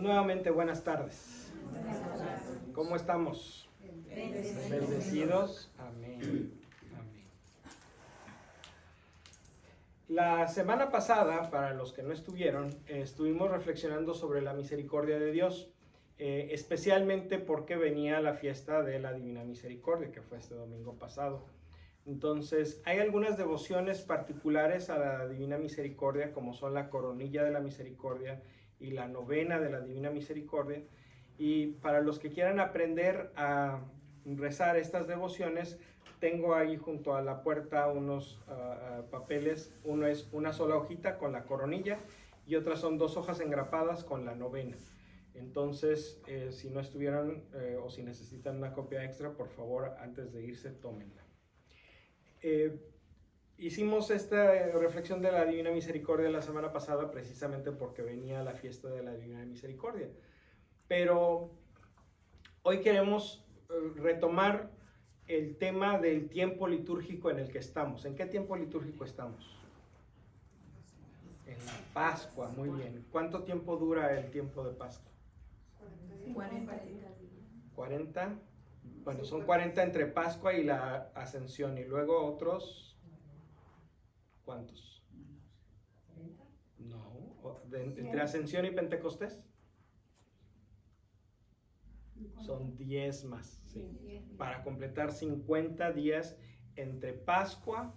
Nuevamente, buenas tardes. ¿Cómo estamos? Bendecidos. Amén. Amén. La semana pasada, para los que no estuvieron, estuvimos reflexionando sobre la misericordia de Dios, especialmente porque venía la fiesta de la Divina Misericordia, que fue este domingo pasado. Entonces, hay algunas devociones particulares a la Divina Misericordia, como son la Coronilla de la Misericordia y la Novena de la Divina Misericordia. Y para los que quieran aprender a rezar estas devociones, tengo ahí junto a la puerta unos papeles. Uno es una sola hojita con la coronilla y otras son 2 hojas engrapadas con la novena. Entonces, si no estuvieron o si necesitan una copia extra, por favor, antes de irse, tómenla. Hicimos esta reflexión de la Divina Misericordia la semana pasada precisamente porque venía la fiesta de la Divina Misericordia. Pero hoy queremos retomar el tema del tiempo litúrgico en el que estamos. ¿En qué tiempo litúrgico estamos? En la Pascua, muy bien. ¿Cuánto tiempo dura el tiempo de Pascua? 40. Bueno, son 40 entre Pascua y la Ascensión. Y luego otros, ¿cuántos? No, entre Ascensión y Pentecostés. Son 10 más, sí. Para completar 50 días entre Pascua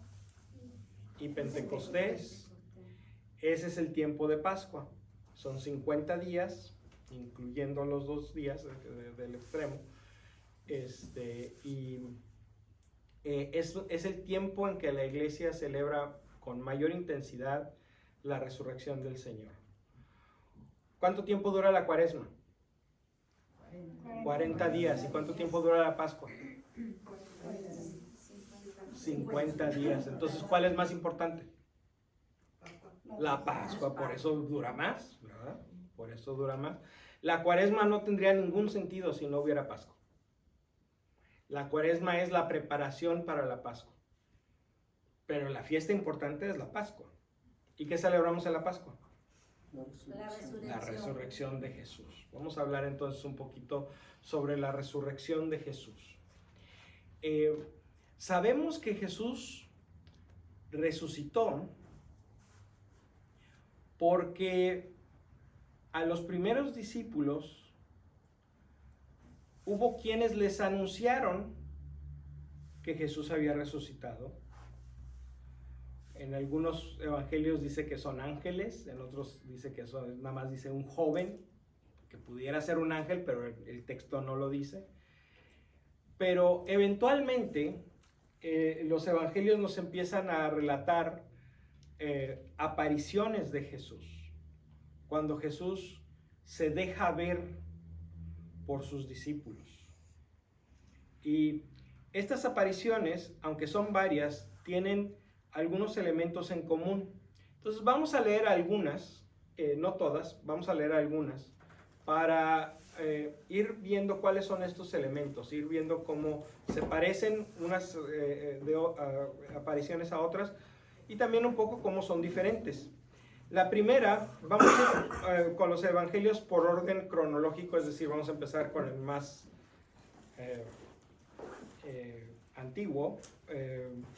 y Pentecostés. Ese es el tiempo de Pascua. Son 50 días, incluyendo los 2 días del extremo. Es el tiempo en que la iglesia celebra con mayor intensidad la resurrección del Señor. ¿Cuánto tiempo dura la Cuaresma? 40 días. ¿Y cuánto tiempo dura la Pascua? 50 días. Entonces, ¿cuál es más importante? La Pascua, por eso dura más, ¿verdad? Por eso dura más. La Cuaresma no tendría ningún sentido si no hubiera Pascua. La Cuaresma es la preparación para la Pascua. Pero la fiesta importante es la Pascua. ¿Y qué celebramos en la Pascua? La resurrección de Jesús. Vamos a hablar entonces un poquito sobre la resurrección de Jesús. Sabemos que Jesús resucitó porque a los primeros discípulos hubo quienes les anunciaron que Jesús había resucitado. En algunos evangelios dice que son ángeles, en otros dice que nada más dice un joven, que pudiera ser un ángel, pero el texto no lo dice. Pero eventualmente los evangelios nos empiezan a relatar apariciones de Jesús, cuando Jesús se deja ver por sus discípulos. Y estas apariciones, aunque son varias, tienen algunos elementos en común. Entonces vamos a leer algunas, no todas, vamos a leer algunas para ir viendo cuáles son estos elementos, ir viendo cómo se parecen unas apariciones a otras y también un poco cómo son diferentes. La primera, vamos a ir con los evangelios por orden cronológico, es decir, vamos a empezar con el más antiguo,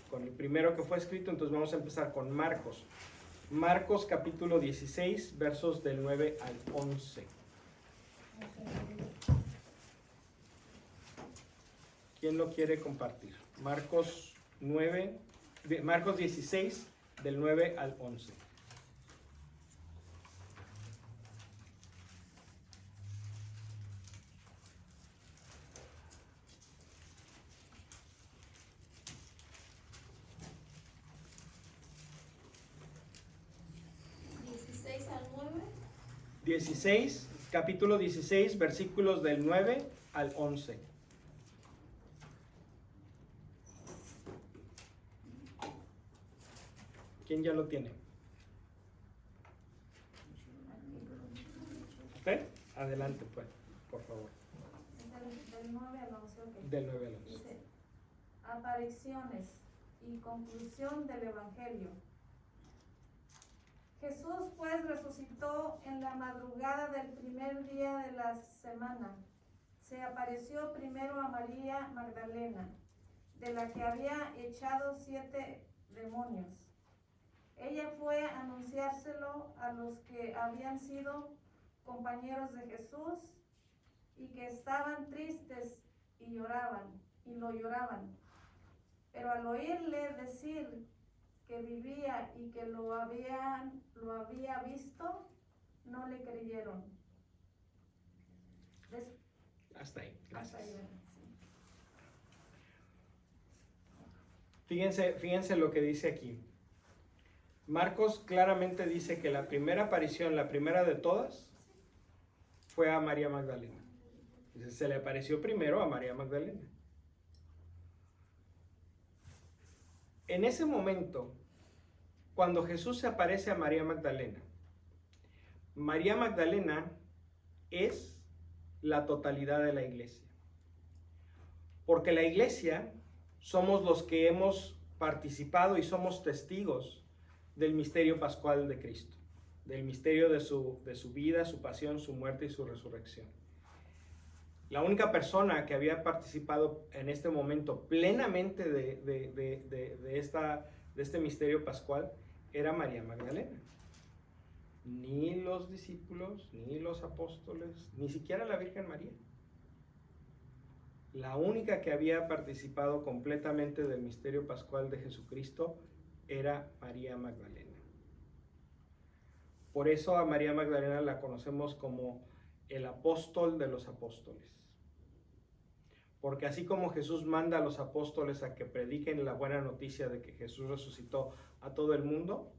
con el primero que fue escrito. Entonces vamos a empezar con Marcos. Marcos capítulo 16, versos del 9 al 11. ¿Quién lo quiere compartir? Marcos 16, del 9 al 11. Capítulo 16, versículos del 9 al 11. ¿Quién ya lo tiene? ¿Usted? Adelante, pues, por favor. Del 9 al 11. Okay. Del 9 al 11. Dice, apariciones y conclusión del Evangelio. Jesús pues resucitó en la madrugada del primer día de la semana. Se apareció primero a María Magdalena, de la que había echado 7 demonios. Ella fue a anunciárselo a los que habían sido compañeros de Jesús y que estaban tristes y lo lloraban. Pero al oírle decir que vivía y que lo había visto, no le creyeron. Hasta ahí, Hasta gracias. ahí, sí. Fíjense lo que dice aquí. Marcos claramente dice que la primera aparición, la primera de todas, fue a María Magdalena. Entonces, se le apareció primero a María Magdalena. En ese momento, cuando Jesús se aparece a María Magdalena es la totalidad de la iglesia. Porque la iglesia somos los que hemos participado y somos testigos del misterio pascual de Cristo, del misterio de su vida, su pasión, su muerte y su resurrección. La única persona que había participado en este momento plenamente de este misterio pascual era María Magdalena. Ni los discípulos, ni los apóstoles, ni siquiera la Virgen María. La única que había participado completamente del misterio pascual de Jesucristo era María Magdalena. Por eso a María Magdalena la conocemos como el apóstol de los apóstoles. Porque así como Jesús manda a los apóstoles a que prediquen la buena noticia de que Jesús resucitó a todo el mundo,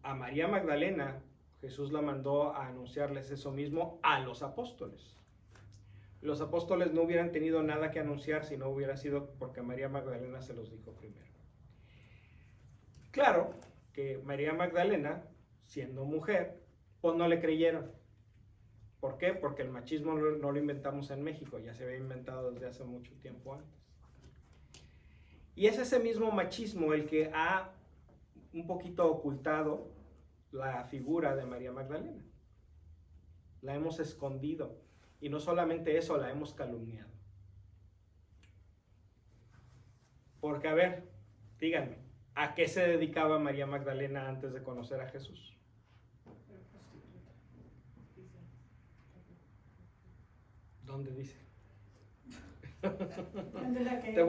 a María Magdalena Jesús la mandó a anunciarles eso mismo a los apóstoles. Los apóstoles no hubieran tenido nada que anunciar si no hubiera sido porque María Magdalena se los dijo primero. Claro que María Magdalena, siendo mujer, pues no le creyeron. ¿Por qué? Porque el machismo no lo inventamos en México, ya se había inventado desde hace mucho tiempo antes. Y es ese mismo machismo el que ha un poquito ocultado la figura de María Magdalena. La hemos escondido. Y no solamente eso, la hemos calumniado. Porque, a ver, díganme, ¿a qué se dedicaba María Magdalena antes de conocer a Jesús? ¿Dónde dice? Te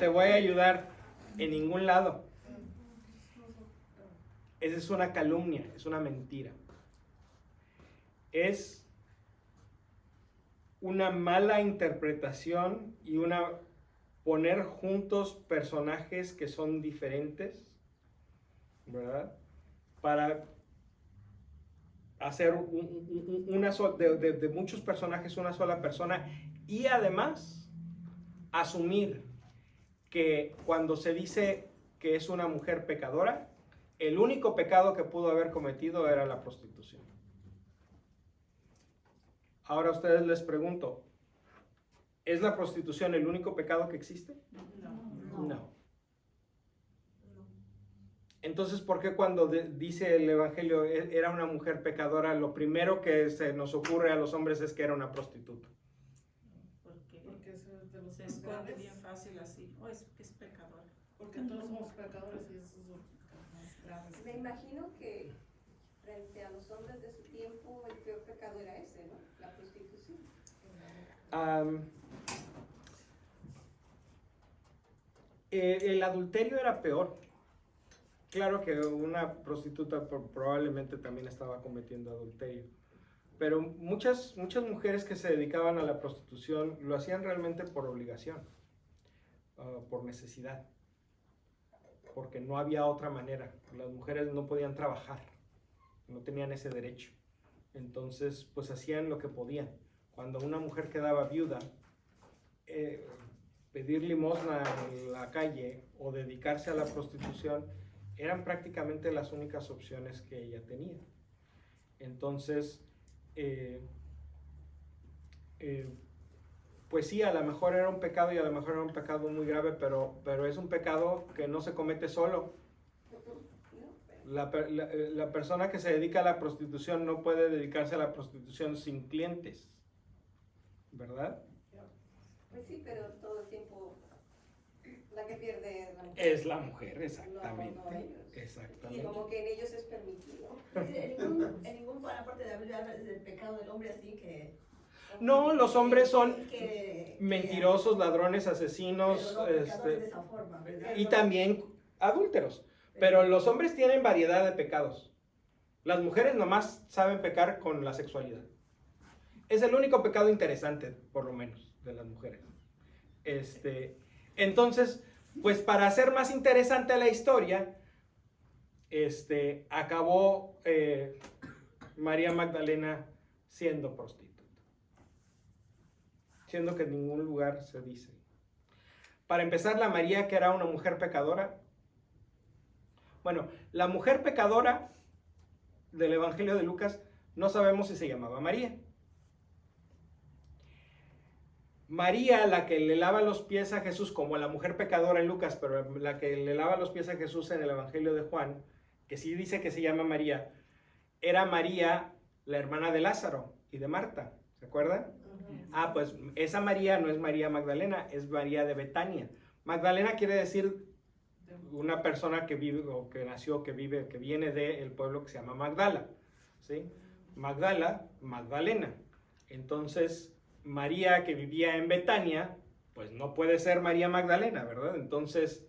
voy a ayudar. En ningún lado. Esa es una calumnia, es una mentira. Es una mala interpretación y poner juntos personajes que son diferentes, ¿verdad? Para hacer de muchos personajes una sola persona y además asumir que cuando se dice que es una mujer pecadora, el único pecado que pudo haber cometido era la prostitución. Ahora a ustedes les pregunto, ¿es la prostitución el único pecado que existe? No. Entonces, ¿por qué cuando dice el Evangelio era una mujer pecadora, lo primero que se nos ocurre a los hombres es que era una prostituta? Porque se esconde bien fácil así. Oh, es pecadora. Porque todos somos pecadores y eso es lo más grave. Me imagino que frente a los hombres de su tiempo el peor pecado era ese, ¿no? La prostitución. El adulterio era peor. Claro que una prostituta probablemente también estaba cometiendo adulterio, pero muchas mujeres que se dedicaban a la prostitución lo hacían realmente por obligación, por necesidad, porque no había otra manera. Las mujeres no podían trabajar, no tenían ese derecho, entonces pues hacían lo que podían. Cuando una mujer quedaba viuda, pedir limosna en la calle o dedicarse a la prostitución eran prácticamente las únicas opciones que ella tenía. Entonces, pues sí, a lo mejor era un pecado y a lo mejor era un pecado muy grave, pero es un pecado que no se comete solo. La persona que se dedica a la prostitución no puede dedicarse a la prostitución sin clientes, ¿verdad? Pues sí, pero todo el tiempo la que pierde es la mujer. Es la mujer, exactamente. No ellos. Exactamente. Y como que en ellos es permitido. En ningún parte de la Biblia habla del pecado del hombre así que... No, los hombres son que mentirosos, ladrones, asesinos, pero no pecadores de esa forma, ¿verdad? y también adúlteros. Pero los hombres tienen variedad de pecados. Las mujeres nomás saben pecar con la sexualidad. Es el único pecado interesante, por lo menos, de las mujeres. Entonces, pues para hacer más interesante la historia, acabó María Magdalena siendo prostituta. Siendo que en ningún lugar se dice. Para empezar, la María, que era una mujer pecadora. Bueno, la mujer pecadora del Evangelio de Lucas, no sabemos si se llamaba María. María, la que le lava los pies a Jesús, como la mujer pecadora en Lucas, pero la que le lava los pies a Jesús en el Evangelio de Juan, que sí dice que se llama María, era María, la hermana de Lázaro y de Marta, ¿se acuerdan? Ah, pues esa María no es María Magdalena, es María de Betania. Magdalena quiere decir una persona que vive, o que nació, que vive, que viene del pueblo que se llama Magdala, ¿sí? Magdala, Magdalena. Entonces, María, que vivía en Betania, pues no puede ser María Magdalena, ¿verdad? Entonces,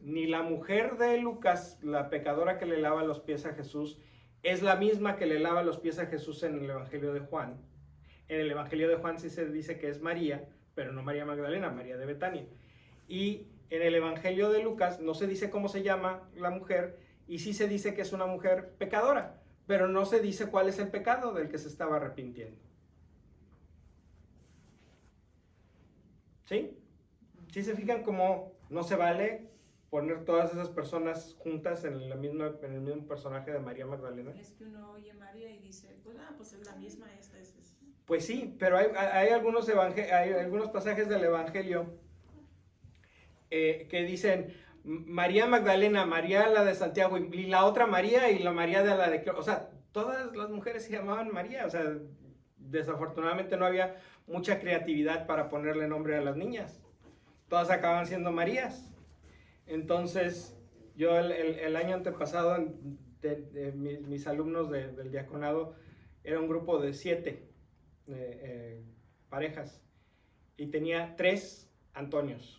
ni la mujer de Lucas, la pecadora que le lava los pies a Jesús, es la misma que le lava los pies a Jesús en el Evangelio de Juan. En el Evangelio de Juan sí se dice que es María, pero no María Magdalena, María de Betania. Y en el Evangelio de Lucas no se dice cómo se llama la mujer, y sí se dice que es una mujer pecadora, pero no se dice cuál es el pecado del que se estaba arrepintiendo. ¿Sí? ¿Sí se fijan cómo no se vale poner todas esas personas juntas en el mismo personaje de María Magdalena? Es que uno oye María y dice, pues es la misma, esta es. Pues sí, pero hay algunos pasajes del Evangelio que dicen María Magdalena, María la de Santiago, y la otra María, y la María de la de... O sea, todas las mujeres se llamaban María. O sea, desafortunadamente no había mucha creatividad para ponerle nombre a las niñas. Todas acaban siendo Marías. Entonces, yo el año antepasado, mis alumnos del diaconado, era un grupo de 7 parejas, y tenía 3 Antonios.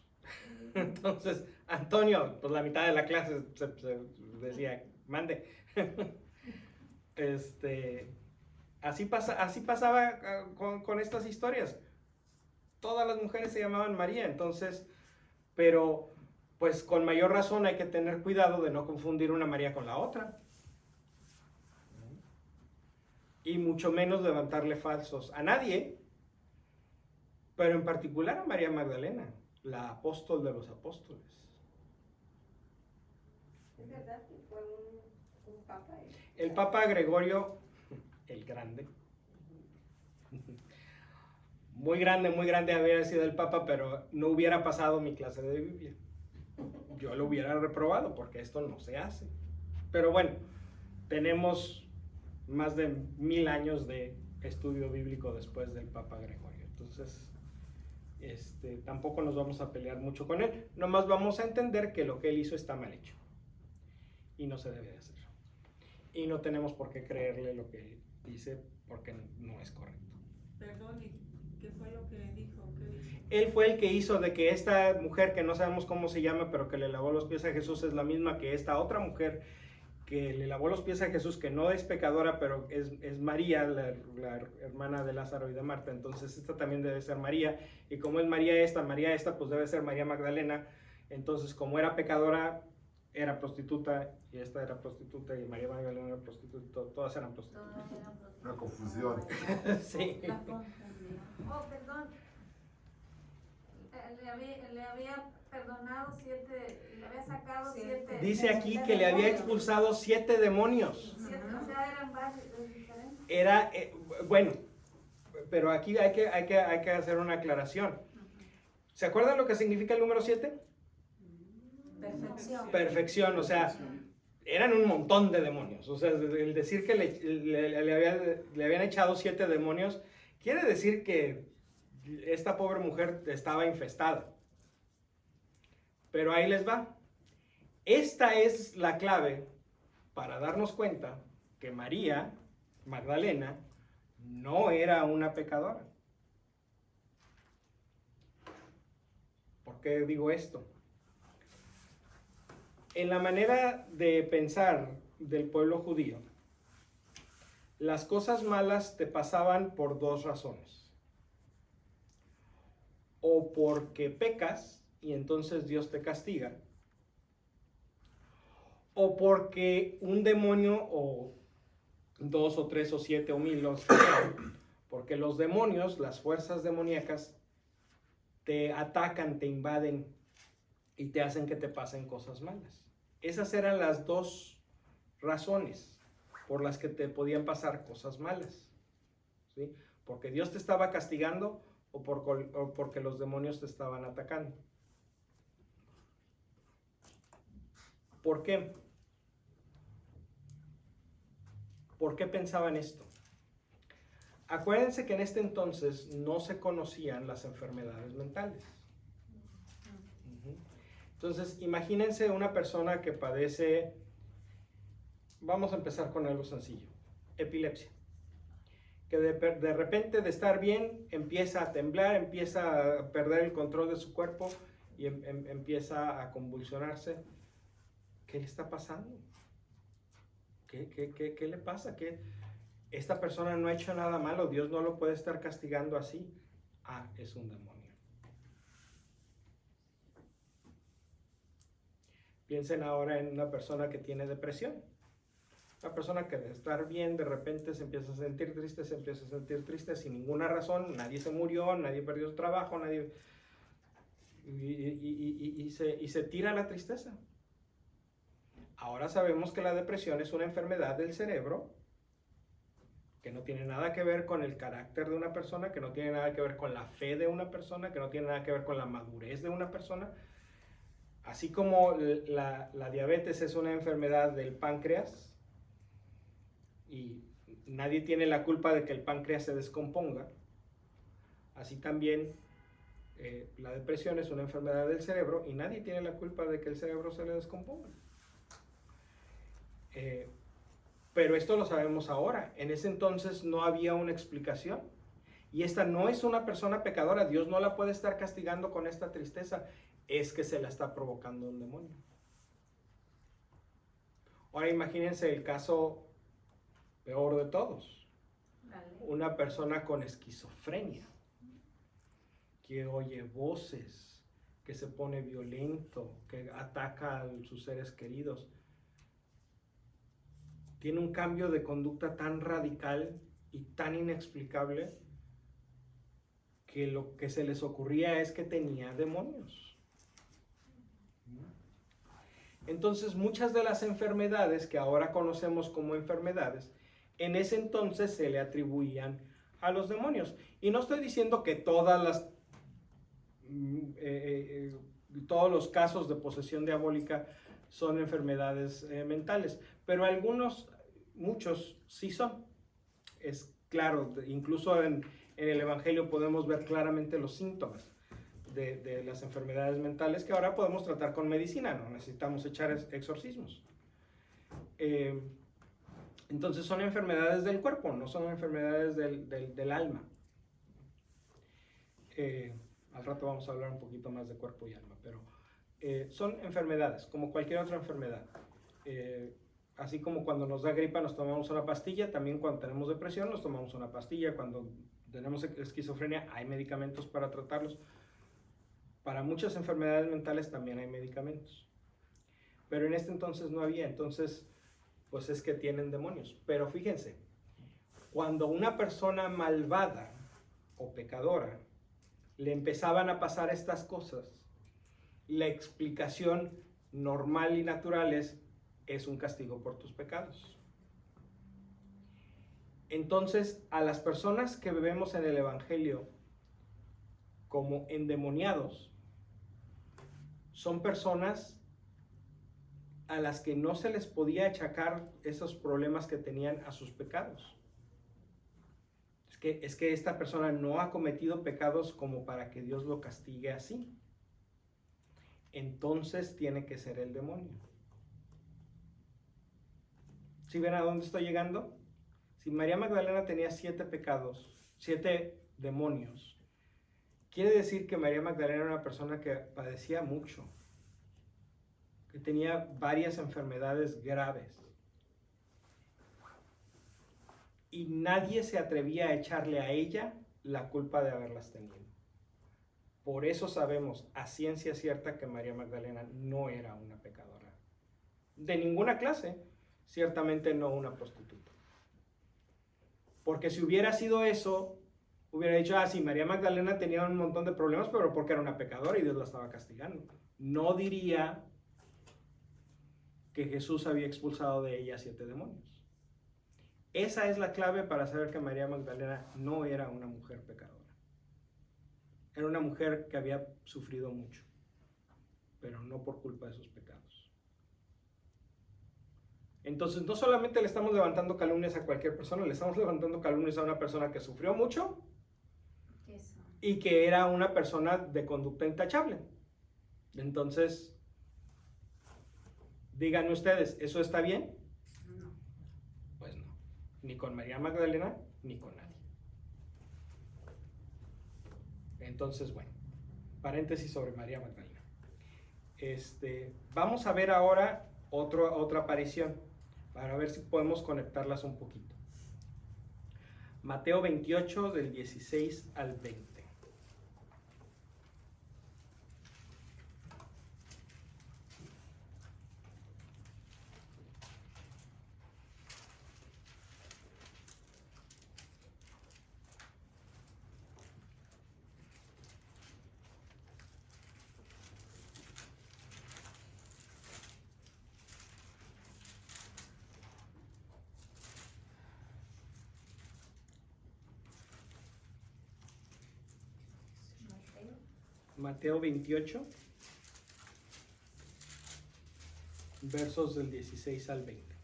Entonces, Antonio, pues la mitad de la clase se decía, mande. Así pasaba con estas historias. Todas las mujeres se llamaban María, entonces, pero pues con mayor razón hay que tener cuidado de no confundir una María con la otra. Y mucho menos levantarle falsos a nadie, pero en particular a María Magdalena, la apóstol de los apóstoles. Es verdad que fue un papa. El Papa Gregorio el Grande. Muy grande había sido el Papa, pero no hubiera pasado mi clase de Biblia. Yo lo hubiera reprobado porque esto no se hace. Pero bueno, tenemos más de 1000 años de estudio bíblico después del Papa Gregorio. Entonces, tampoco nos vamos a pelear mucho con él. Nomás vamos a entender que lo que él hizo está mal hecho. Y no se debe de hacer. Y no tenemos por qué creerle lo que él dice porque no es correcto. Perdón, ¿y qué fue lo que dijo? ¿Qué hizo? Él fue el que hizo de que esta mujer, que no sabemos cómo se llama, pero que le lavó los pies a Jesús, es la misma que esta otra mujer que le lavó los pies a Jesús, que no es pecadora, pero es María, la hermana de Lázaro y de Marta. Entonces esta también debe ser María, y como es María esta, pues debe ser María Magdalena. Entonces, como era pecadora, era prostituta, y esta era prostituta, y María Magdalena era prostituta, todas eran prostitutas. Una confusión. Sí. Oh, perdón. Le había perdonado 7, le había sacado 7. Dice aquí que le había expulsado 7 demonios. O sea, eran varios diferentes. Era, bueno, pero aquí hay que hacer una aclaración. ¿Se acuerdan lo que significa el número 7? Perfección. Perfección, o sea, eran un montón de demonios. O sea, el decir que le habían echado 7 demonios, quiere decir que esta pobre mujer estaba infestada. Pero ahí les va. Esta es la clave para darnos cuenta que María Magdalena no era una pecadora. ¿Por qué digo esto? En la manera de pensar del pueblo judío, las cosas malas te pasaban por 2 razones. O porque pecas y entonces Dios te castiga, o porque un demonio o 2 o 3 o 7 o 1000, porque los demonios, las fuerzas demoníacas, te atacan, te invaden y te hacen que te pasen cosas malas. Esas eran las 2 razones por las que te podían pasar cosas malas, ¿sí? Porque Dios te estaba castigando o porque los demonios te estaban atacando. ¿Por qué? ¿Por qué pensaban esto? Acuérdense que en este entonces no se conocían las enfermedades mentales. Entonces, imagínense una persona que padece, vamos a empezar con algo sencillo, epilepsia. Que de repente de estar bien empieza a temblar, empieza a perder el control de su cuerpo y empieza a convulsionarse. ¿Qué le está pasando? ¿Qué le pasa? Esta persona no ha hecho nada malo, Dios no lo puede estar castigando así. Ah, es un demonio. Piensen ahora en una persona que tiene depresión. Una persona que de estar bien de repente se empieza a sentir triste sin ninguna razón. Nadie se murió, nadie perdió su trabajo, nadie... Y se tira a la tristeza. Ahora sabemos que la depresión es una enfermedad del cerebro que no tiene nada que ver con el carácter de una persona, que no tiene nada que ver con la fe de una persona, que no tiene nada que ver con la madurez de una persona. Así como la diabetes es una enfermedad del páncreas y nadie tiene la culpa de que el páncreas se descomponga, así también la depresión es una enfermedad del cerebro y nadie tiene la culpa de que el cerebro se le descomponga. Pero esto lo sabemos ahora. En ese entonces no había una explicación. Y esta no es una persona pecadora. Dios no la puede estar castigando con esta tristeza. Es que se la está provocando un demonio. Ahora imagínense el caso peor de todos. Una persona con esquizofrenia, que oye voces, que se pone violento, que ataca a sus seres queridos. Tiene un cambio de conducta tan radical y tan inexplicable que lo que se les ocurría es que tenía demonios. Entonces, muchas de las enfermedades que ahora conocemos como enfermedades, en ese entonces se le atribuían a los demonios. Y no estoy diciendo que todos los casos de posesión diabólica son enfermedades mentales, pero muchos sí son. Es claro, incluso en el Evangelio podemos ver claramente los síntomas de las enfermedades mentales que ahora podemos tratar con medicina, no necesitamos echar exorcismos. Entonces son enfermedades del cuerpo, no son enfermedades del alma. Al rato vamos a hablar un poquito más de cuerpo y alma, pero son enfermedades, como cualquier otra enfermedad. Así como cuando nos da gripa nos tomamos una pastilla, también cuando tenemos depresión nos tomamos una pastilla, cuando tenemos esquizofrenia hay medicamentos para tratarlos. Para muchas enfermedades mentales también hay medicamentos. Pero en este entonces no había, entonces pues es que tienen demonios. Pero fíjense, cuando una persona malvada o pecadora le empezaban a pasar estas cosas, la explicación normal y natural es un castigo por tus pecados. Entonces, a las personas que vemos en el Evangelio como endemoniados, son personas a las que no se les podía achacar esos problemas que tenían a sus pecados. Es que esta persona no ha cometido pecados como para que Dios lo castigue así. Entonces tiene que ser el demonio. ¿Sí ven a dónde estoy llegando? Si María Magdalena tenía 7 pecados, 7 demonios, quiere decir que María Magdalena era una persona que padecía mucho, que tenía varias enfermedades graves. Y nadie se atrevía a echarle a ella la culpa de haberlas tenido. Por eso sabemos a ciencia cierta que María Magdalena no era una pecadora. De ninguna clase, ciertamente no una prostituta. Porque si hubiera sido eso, hubiera dicho, sí, María Magdalena tenía un montón de problemas, pero porque era una pecadora y Dios la estaba castigando. No diría que Jesús había expulsado de ella 7 demonios. Esa es la clave para saber que María Magdalena no era una mujer pecadora. Era una mujer que había sufrido mucho, pero no por culpa de sus pecados. Entonces, no solamente le estamos levantando calumnias a cualquier persona, le estamos levantando calumnias a una persona que sufrió mucho y que era una persona de conducta intachable. Entonces, díganme ustedes, ¿eso está bien? No. Pues no, ni con María Magdalena, ni con nadie. Entonces, bueno, paréntesis sobre María Magdalena. Vamos a ver ahora otra aparición, para ver si podemos conectarlas un poquito. Mateo 28, del 16 al 20. Mateo 28, versos del 16 al 20.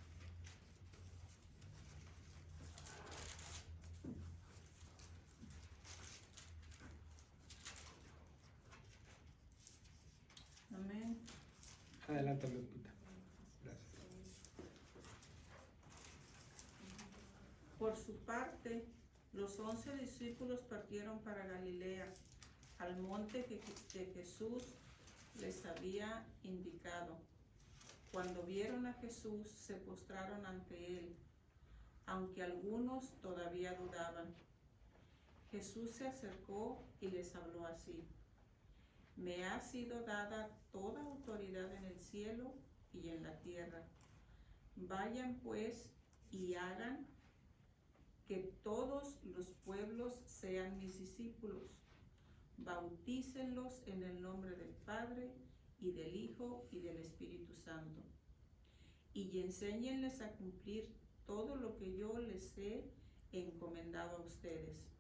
Amén. Adelante, Lupita. Gracias. Por su parte, los 11 discípulos partieron para Galilea, al monte que Jesús les había indicado. Cuando vieron a Jesús, se postraron ante él, aunque algunos todavía dudaban. Jesús se acercó y les habló así: Me ha sido dada toda autoridad en el cielo y en la tierra. Vayan pues y hagan que todos los pueblos sean mis discípulos. Bautícenlos en el nombre del Padre, y del Hijo, y del Espíritu Santo. Y enséñenles a cumplir todo lo que yo les he encomendado a ustedes.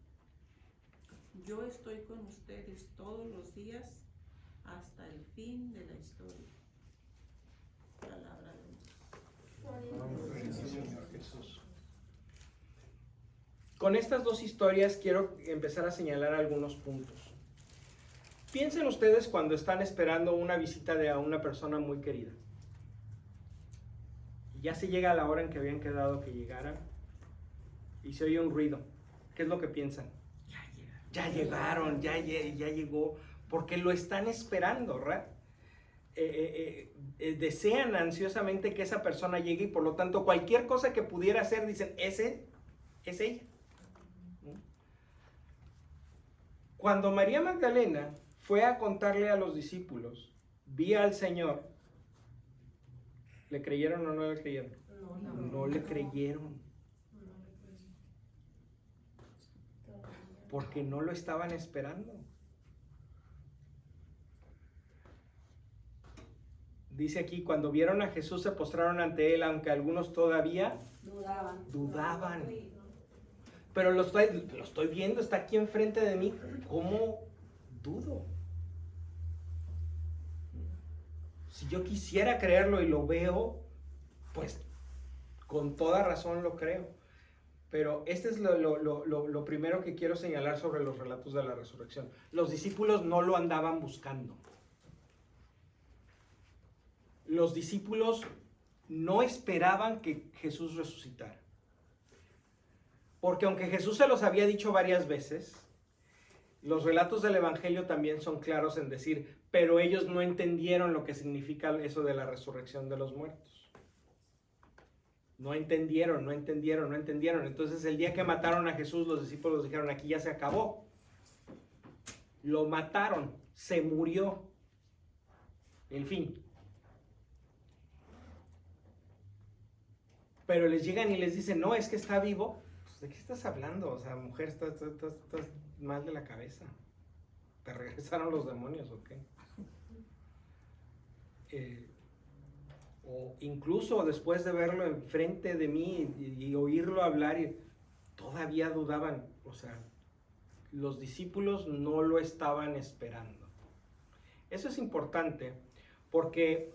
Yo estoy con ustedes todos los días hasta el fin de la historia. Palabra de Dios. Señor Jesús. Con estas dos historias quiero empezar a señalar algunos puntos. Piensen ustedes cuando están esperando una visita de a una persona muy querida. Ya se llega a la hora en que habían quedado que llegara y se oye un ruido. ¿Qué es lo que piensan? Ya llegaron, ya llegó, porque lo están esperando, ¿verdad? Desean ansiosamente que esa persona llegue y por lo tanto cualquier cosa que pudiera hacer dicen, es ella. Cuando María Magdalena fue a contarle a los discípulos, vi al Señor, ¿le creyeron o no le creyeron? No le creyeron. Porque no lo estaban esperando. Dice aquí, cuando vieron a Jesús se postraron ante él, aunque algunos todavía dudaban. Pero lo estoy viendo, está aquí enfrente de mí. ¿Cómo dudo? Si yo quisiera creerlo y lo veo, pues con toda razón lo creo. Pero este es lo primero que quiero señalar sobre los relatos de la resurrección. Los discípulos no lo andaban buscando. Los discípulos no esperaban que Jesús resucitara. Porque aunque Jesús se los había dicho varias veces, los relatos del Evangelio también son claros en decir, pero ellos no entendieron lo que significa eso de la resurrección de los muertos. No entendieron. Entonces el día que mataron a Jesús, los discípulos dijeron, aquí ya se acabó. Lo mataron, se murió. En fin. Pero les llegan y les dicen, no, es que está vivo. Pues, ¿de qué estás hablando? O sea, mujer, estás mal de la cabeza. ¿Te regresaron los demonios o qué? O incluso después de verlo enfrente de mí y oírlo hablar, todavía dudaban. O sea, los discípulos no lo estaban esperando. Eso es importante porque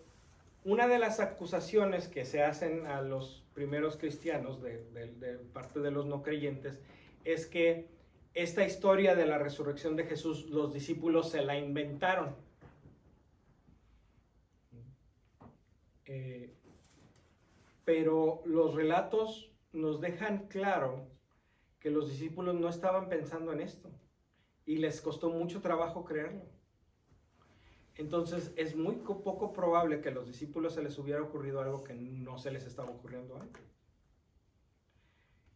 una de las acusaciones que se hacen a los primeros cristianos de parte de los no creyentes es que esta historia de la resurrección de Jesús, los discípulos se la inventaron. Pero los relatos nos dejan claro que los discípulos no estaban pensando en esto y les costó mucho trabajo creerlo. Entonces es muy poco probable que a los discípulos se les hubiera ocurrido algo que no se les estaba ocurriendo antes.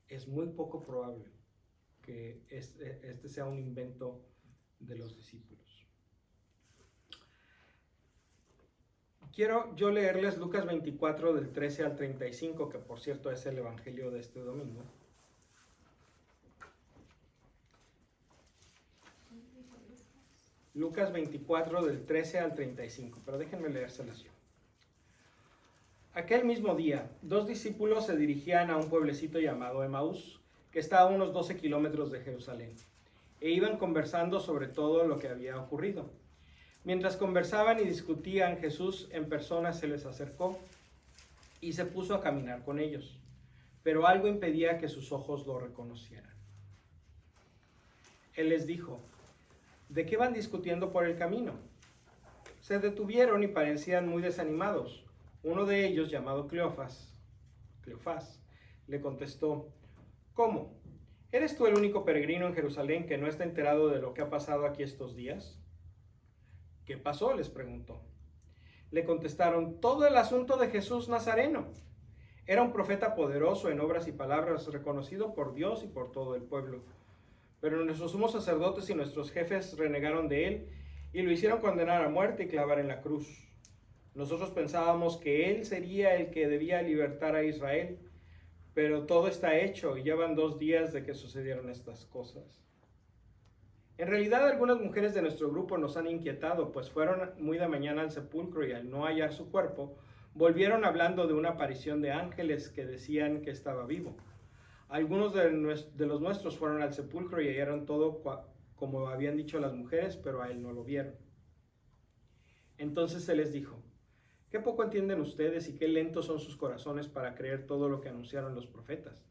Es muy poco probable que este sea un invento de los discípulos. Quiero yo leerles Lucas 24 del 13 al 35, que por cierto es el evangelio de este domingo. Lucas 24 del 13 al 35, pero déjenme leérselas yo. Aquel mismo día, 2 discípulos se dirigían a un pueblecito llamado Emaús, que está a unos 12 kilómetros de Jerusalén, e iban conversando sobre todo lo que había ocurrido. Mientras conversaban y discutían, Jesús en persona se les acercó y se puso a caminar con ellos, pero algo impedía que sus ojos lo reconocieran. Él les dijo, ¿de qué van discutiendo por el camino? Se detuvieron y parecían muy desanimados. Uno de ellos, llamado Cleofás, le contestó, ¿cómo? ¿Eres tú el único peregrino en Jerusalén que no está enterado de lo que ha pasado aquí estos días? ¿Qué pasó?, les preguntó. Le contestaron, todo el asunto de Jesús Nazareno. Era un profeta poderoso en obras y palabras, reconocido por Dios y por todo el pueblo. Pero nuestros sumos sacerdotes y nuestros jefes renegaron de él y lo hicieron condenar a muerte y clavar en la cruz. Nosotros pensábamos que él sería el que debía libertar a Israel, pero todo está hecho y ya van 2 días de que sucedieron estas cosas. En realidad, algunas mujeres de nuestro grupo nos han inquietado, pues fueron muy de mañana al sepulcro y al no hallar su cuerpo, volvieron hablando de una aparición de ángeles que decían que estaba vivo. Algunos de los nuestros fueron al sepulcro y hallaron todo como habían dicho las mujeres, pero a él no lo vieron. Entonces se les dijo, ¿qué poco entienden ustedes y qué lentos son sus corazones para creer todo lo que anunciaron los profetas?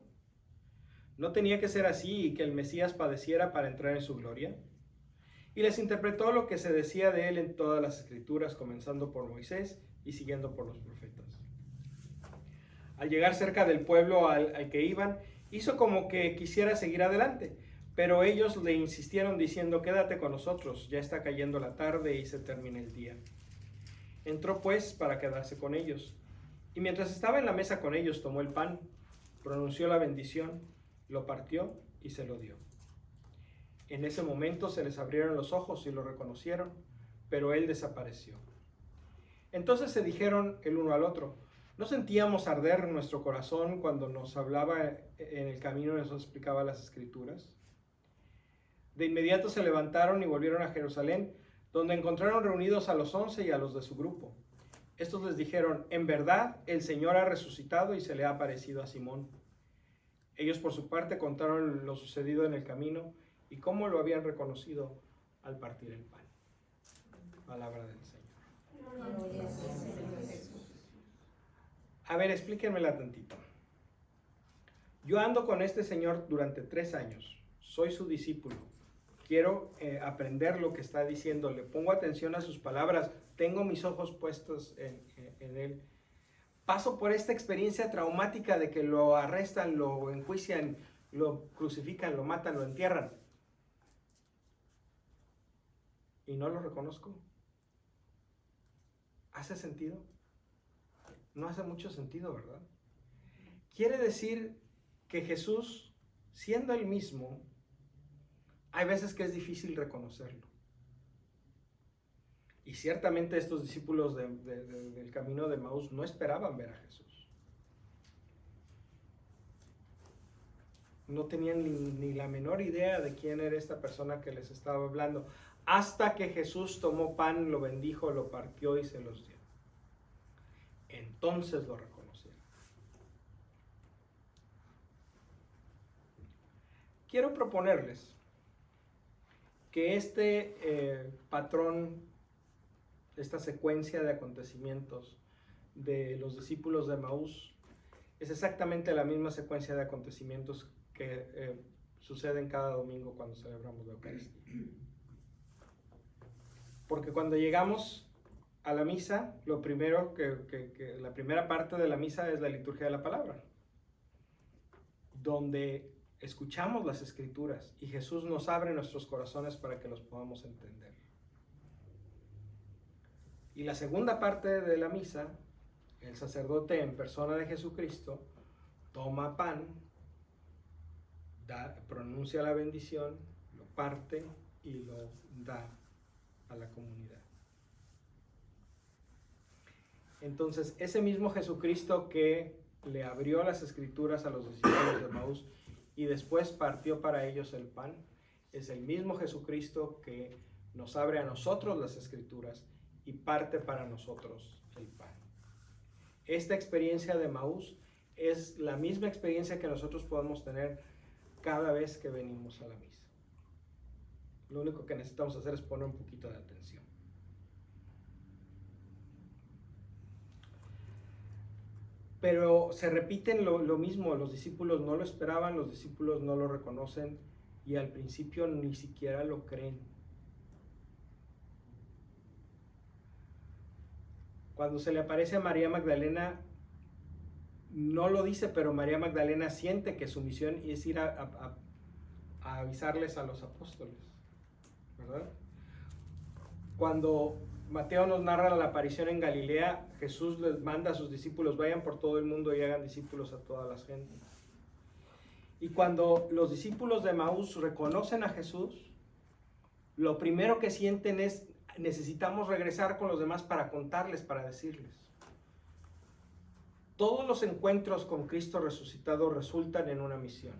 ¿No tenía que ser así y que el Mesías padeciera para entrar en su gloria? Y les interpretó lo que se decía de él en todas las escrituras, comenzando por Moisés y siguiendo por los profetas. Al llegar cerca del pueblo al que iban, hizo como que quisiera seguir adelante, pero ellos le insistieron diciendo, quédate con nosotros, ya está cayendo la tarde y se termina el día. Entró pues para quedarse con ellos, y mientras estaba en la mesa con ellos, tomó el pan, pronunció la bendición, lo partió y se lo dio. En ese momento se les abrieron los ojos y lo reconocieron, pero él desapareció. Entonces se dijeron el uno al otro, ¿no sentíamos arder nuestro corazón cuando nos hablaba en el camino y nos explicaba las escrituras? De inmediato se levantaron y volvieron a Jerusalén, donde encontraron reunidos a los 11 y a los de su grupo. Estos les dijeron, en verdad el Señor ha resucitado y se le ha aparecido a Simón. Ellos por su parte contaron lo sucedido en el camino y cómo lo habían reconocido al partir el pan. Palabra del Señor. A ver, explíquenmela tantito. Yo ando con este señor durante 3 años. Soy su discípulo. Quiero aprender lo que está diciendo. Le pongo atención a sus palabras. Tengo mis ojos puestos en él. Paso por esta experiencia traumática de que lo arrestan, lo enjuician, lo crucifican, lo matan, lo entierran. Y no lo reconozco. ¿Hace sentido? No hace mucho sentido, ¿verdad? Quiere decir que Jesús, siendo el mismo, hay veces que es difícil reconocerlo. Y ciertamente estos discípulos del camino de Emaús no esperaban ver a Jesús. No tenían ni la menor idea de quién era esta persona que les estaba hablando, hasta que Jesús tomó pan, lo bendijo, lo partió y se los dio. Entonces lo reconocieron. Quiero proponerles que este patrón, esta secuencia de acontecimientos de los discípulos de Emaús, es exactamente la misma secuencia de acontecimientos que suceden cada domingo cuando celebramos la Eucaristía. Porque cuando llegamos a la misa, lo primero la primera parte de la misa es la liturgia de la palabra, donde escuchamos las escrituras y Jesús nos abre nuestros corazones para que los podamos entender. Y la segunda parte de la misa, el sacerdote en persona de Jesucristo toma pan, pronuncia la bendición, lo parte y lo da a la comunidad. Entonces, ese mismo Jesucristo que le abrió las escrituras a los discípulos de Emaús y después partió para ellos el pan, es el mismo Jesucristo que nos abre a nosotros las escrituras y parte para nosotros el pan. Esta experiencia de Emaús es la misma experiencia que nosotros podemos tener cada vez que venimos a la misa. Lo único que necesitamos hacer es poner un poquito de atención. Pero se repiten lo mismo, los discípulos no lo esperaban, los discípulos no lo reconocen y al principio ni siquiera lo creen. Cuando se le aparece a María Magdalena, no lo dice, pero María Magdalena siente que su misión es ir a avisarles a los apóstoles, ¿verdad? Cuando Mateo nos narra la aparición en Galilea, Jesús les manda a sus discípulos, vayan por todo el mundo y hagan discípulos a todas las gentes. Y cuando los discípulos de Emaús reconocen a Jesús, lo primero que sienten es, necesitamos regresar con los demás para contarles, para decirles. Todos los encuentros con Cristo resucitado resultan en una misión,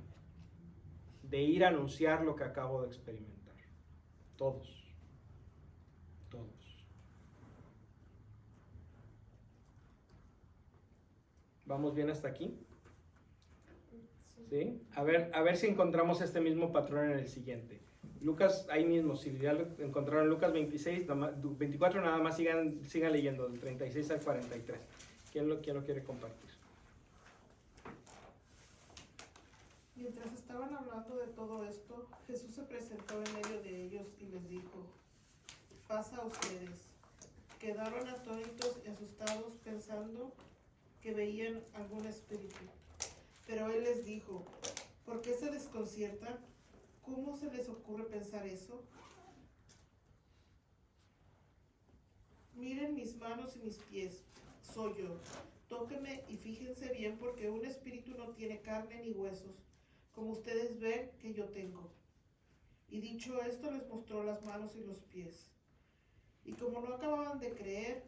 de ir a anunciar lo que acabo de experimentar. Todos. ¿Vamos bien hasta aquí? ¿Sí? A ver si encontramos este mismo patrón en el siguiente. Lucas, ahí mismo, si ya lo encontraron, Lucas 24, nada más sigan leyendo, del 36 al 43. ¿Quién lo quiere compartir? Mientras estaban hablando de todo esto, Jesús se presentó en medio de ellos y les dijo: paz a ustedes. Quedaron atónitos y asustados pensando que veían algún espíritu. Pero él les dijo: ¿por qué se desconciertan? ¿Cómo se les ocurre pensar eso? Miren mis manos y mis pies, soy yo. Tóquenme y fíjense bien, porque un espíritu no tiene carne ni huesos, como ustedes ven que yo tengo. Y dicho esto, les mostró las manos y los pies. Y como no acababan de creer,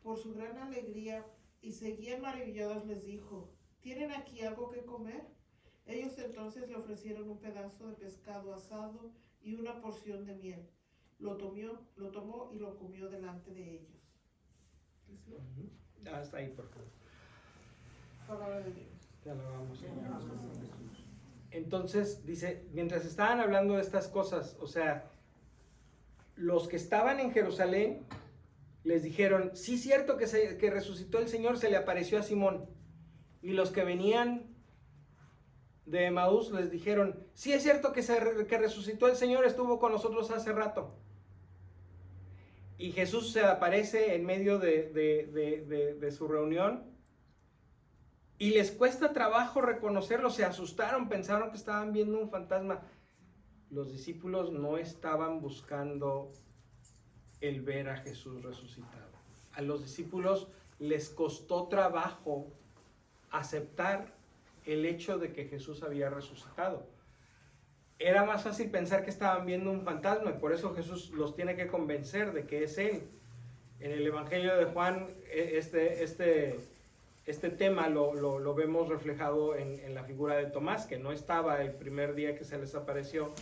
por su gran alegría, y seguían maravillados, les dijo: ¿tienen aquí algo que comer? Ellos entonces le ofrecieron un pedazo de pescado asado y una porción de miel. Lo tomó y lo comió delante de ellos. Hasta ahí, por favor. Palabra de Dios. Te alabamos, Señor. Entonces, dice, mientras estaban hablando de estas cosas, o sea, los que estaban en Jerusalén les dijeron, sí es cierto que resucitó el Señor, se le apareció a Simón. Y los que venían de Emaús les dijeron, sí es cierto que resucitó el Señor, estuvo con nosotros hace rato. Y Jesús se aparece en medio de su reunión y les cuesta trabajo reconocerlo, se asustaron, pensaron que estaban viendo un fantasma. Los discípulos no estaban buscando el ver a Jesús resucitado. A los discípulos les costó trabajo aceptar el hecho de que Jesús había resucitado. Era más fácil pensar que estaban viendo un fantasma, y por eso Jesús los tiene que convencer de que es Él. En el Evangelio de Juan, este tema lo vemos reflejado en la figura de Tomás, que no estaba el primer día que se les apareció.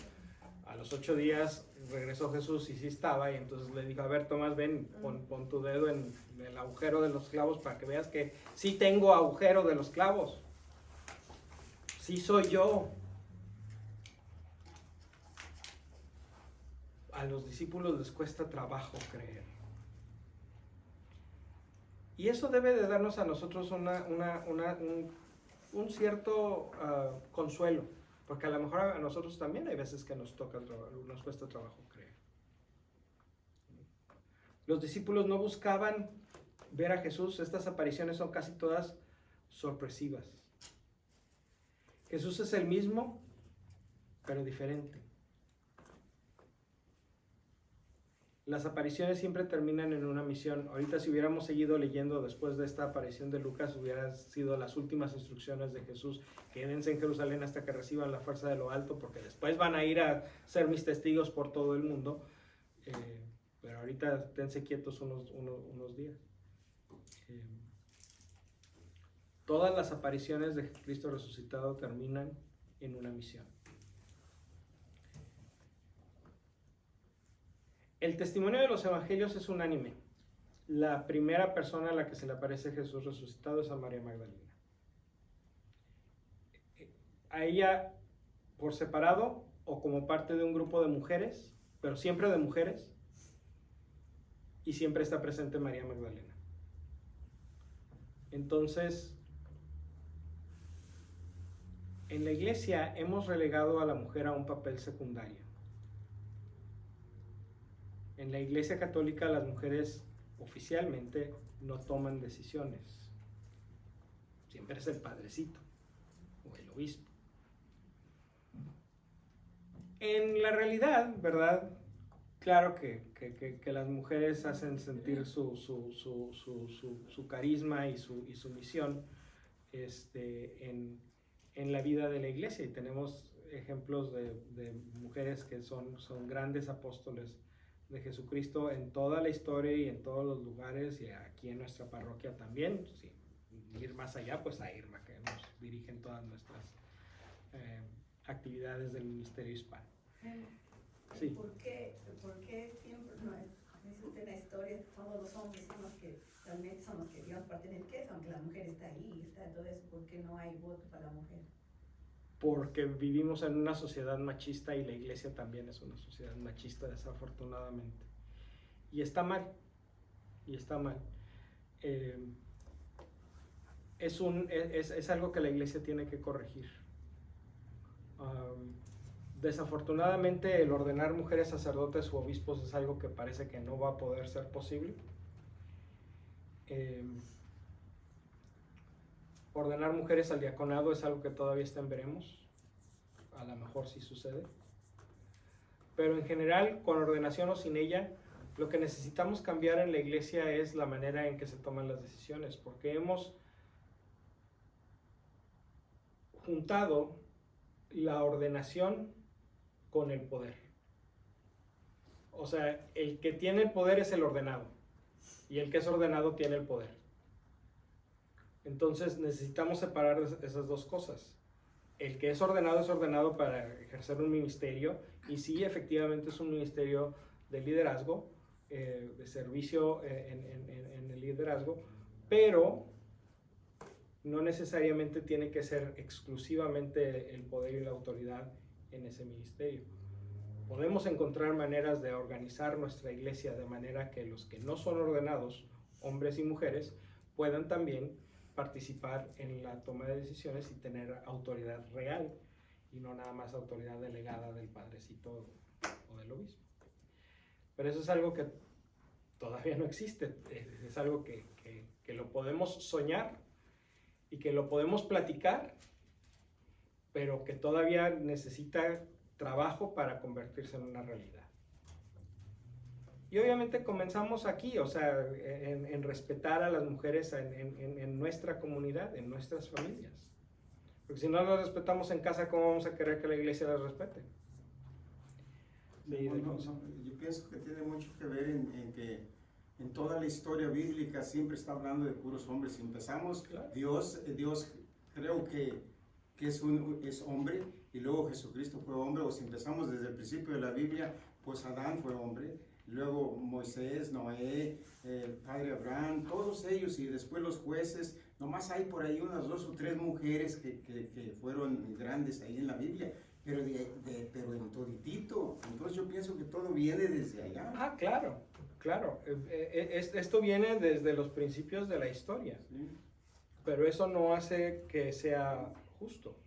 A los 8 días regresó Jesús y sí estaba, y entonces le dijo, a ver, Tomás, ven, pon tu dedo en el agujero de los clavos para que veas que sí tengo agujero de los clavos. Sí soy yo. A los discípulos les cuesta trabajo creer. Y eso debe de darnos a nosotros un cierto consuelo, porque a lo mejor a nosotros también hay veces que nos cuesta trabajo creer. Los discípulos no buscaban ver a Jesús, estas apariciones son casi todas sorpresivas. Jesús es el mismo, pero diferente. Las apariciones siempre terminan en una misión. Ahorita si hubiéramos seguido leyendo después de esta aparición de Lucas, hubieran sido las últimas instrucciones de Jesús. Quédense en Jerusalén hasta que reciban la fuerza de lo alto, porque después van a ir a ser mis testigos por todo el mundo. Pero ahorita tense quietos unos días. Todas las apariciones de Cristo resucitado terminan en una misión. El testimonio de los evangelios es unánime. La primera persona a la que se le aparece Jesús resucitado es a María Magdalena. A ella por separado o como parte de un grupo de mujeres, pero siempre de mujeres, y siempre está presente María Magdalena. Entonces, en la iglesia hemos relegado a la mujer a un papel secundario. En la Iglesia Católica las mujeres oficialmente no toman decisiones. Siempre es el padrecito o el obispo. En la realidad, ¿verdad? Claro que las mujeres hacen sentir su carisma y su misión en la vida de la iglesia. Y tenemos ejemplos de mujeres que son grandes apóstoles de Jesucristo en toda la historia y en todos los lugares, y aquí en nuestra parroquia también. Sí, ir más allá, pues a Irma, que nos dirigen todas nuestras actividades del ministerio hispano. Sí. ¿Por qué siempre, no es usted la historia, todos los hombres son los que realmente son los que Dios pertenece, aunque la mujer está ahí, está todo eso, ¿por qué no hay voto para la mujer? Porque vivimos en una sociedad machista y la iglesia también es una sociedad machista, desafortunadamente. Y está mal. Es algo que la iglesia tiene que corregir. Desafortunadamente el ordenar mujeres sacerdotes u obispos es algo que parece que no va a poder ser posible. Ordenar mujeres al diaconado es algo que todavía está en veremos. A lo mejor sí sucede. Pero en general, con ordenación o sin ella, lo que necesitamos cambiar en la iglesia es la manera en que se toman las decisiones, porque hemos juntado la ordenación con el poder. O sea, el que tiene el poder es el ordenado, y el que es ordenado tiene el poder. Entonces necesitamos separar esas dos cosas. El que es ordenado para ejercer un ministerio, y sí, efectivamente es un ministerio de liderazgo, de servicio en el liderazgo, pero no necesariamente tiene que ser exclusivamente el poder y la autoridad en ese ministerio. podemos encontrar maneras de organizar nuestra iglesia de manera que los que no son ordenados, hombres y mujeres, puedan también participar en la toma de decisiones y tener autoridad real y no nada más autoridad delegada del padrecito o del obispo. Pero eso es algo que todavía no existe, es algo que lo podemos soñar y que lo podemos platicar, pero que todavía necesita trabajo para convertirse en una realidad. Y obviamente comenzamos aquí, o sea, en respetar a las mujeres en nuestra comunidad, en nuestras familias. Porque si no las respetamos en casa, ¿cómo vamos a querer que la iglesia las respete? Sí, Bueno, yo pienso que tiene mucho que ver en que en toda la historia bíblica siempre está hablando de puros hombres. Si empezamos, Claro. Dios creo que es hombre, y luego Jesucristo fue hombre, o si empezamos desde el principio de la Biblia, pues Adán fue hombre, luego Moisés, Noé, el padre Abraham, todos ellos, y después los jueces. Nomás hay por ahí unas 2 o 3 mujeres que fueron grandes ahí en la Biblia, pero en toditito. Entonces yo pienso que todo viene desde allá. Ah, claro, claro. Esto viene desde los principios de la historia, ¿Sí? pero eso no hace que sea justo.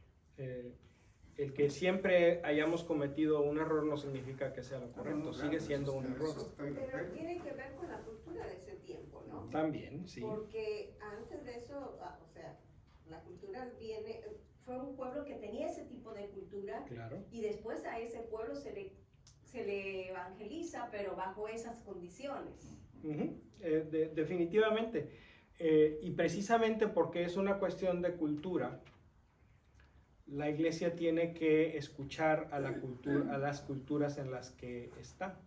El que siempre hayamos cometido un error no significa que sea lo correcto, No, sigue claro, siendo un eso error. estoy de Pero acuerdo. tiene que ver con la cultura de ese tiempo, ¿no? También, sí. Porque antes de eso, o sea, la cultura fue un pueblo que tenía ese tipo de cultura Claro. y después a ese pueblo se le evangeliza, pero bajo esas condiciones. Ujú, definitivamente. Y precisamente porque es una cuestión de cultura, la iglesia tiene que escuchar a las culturas en las que está,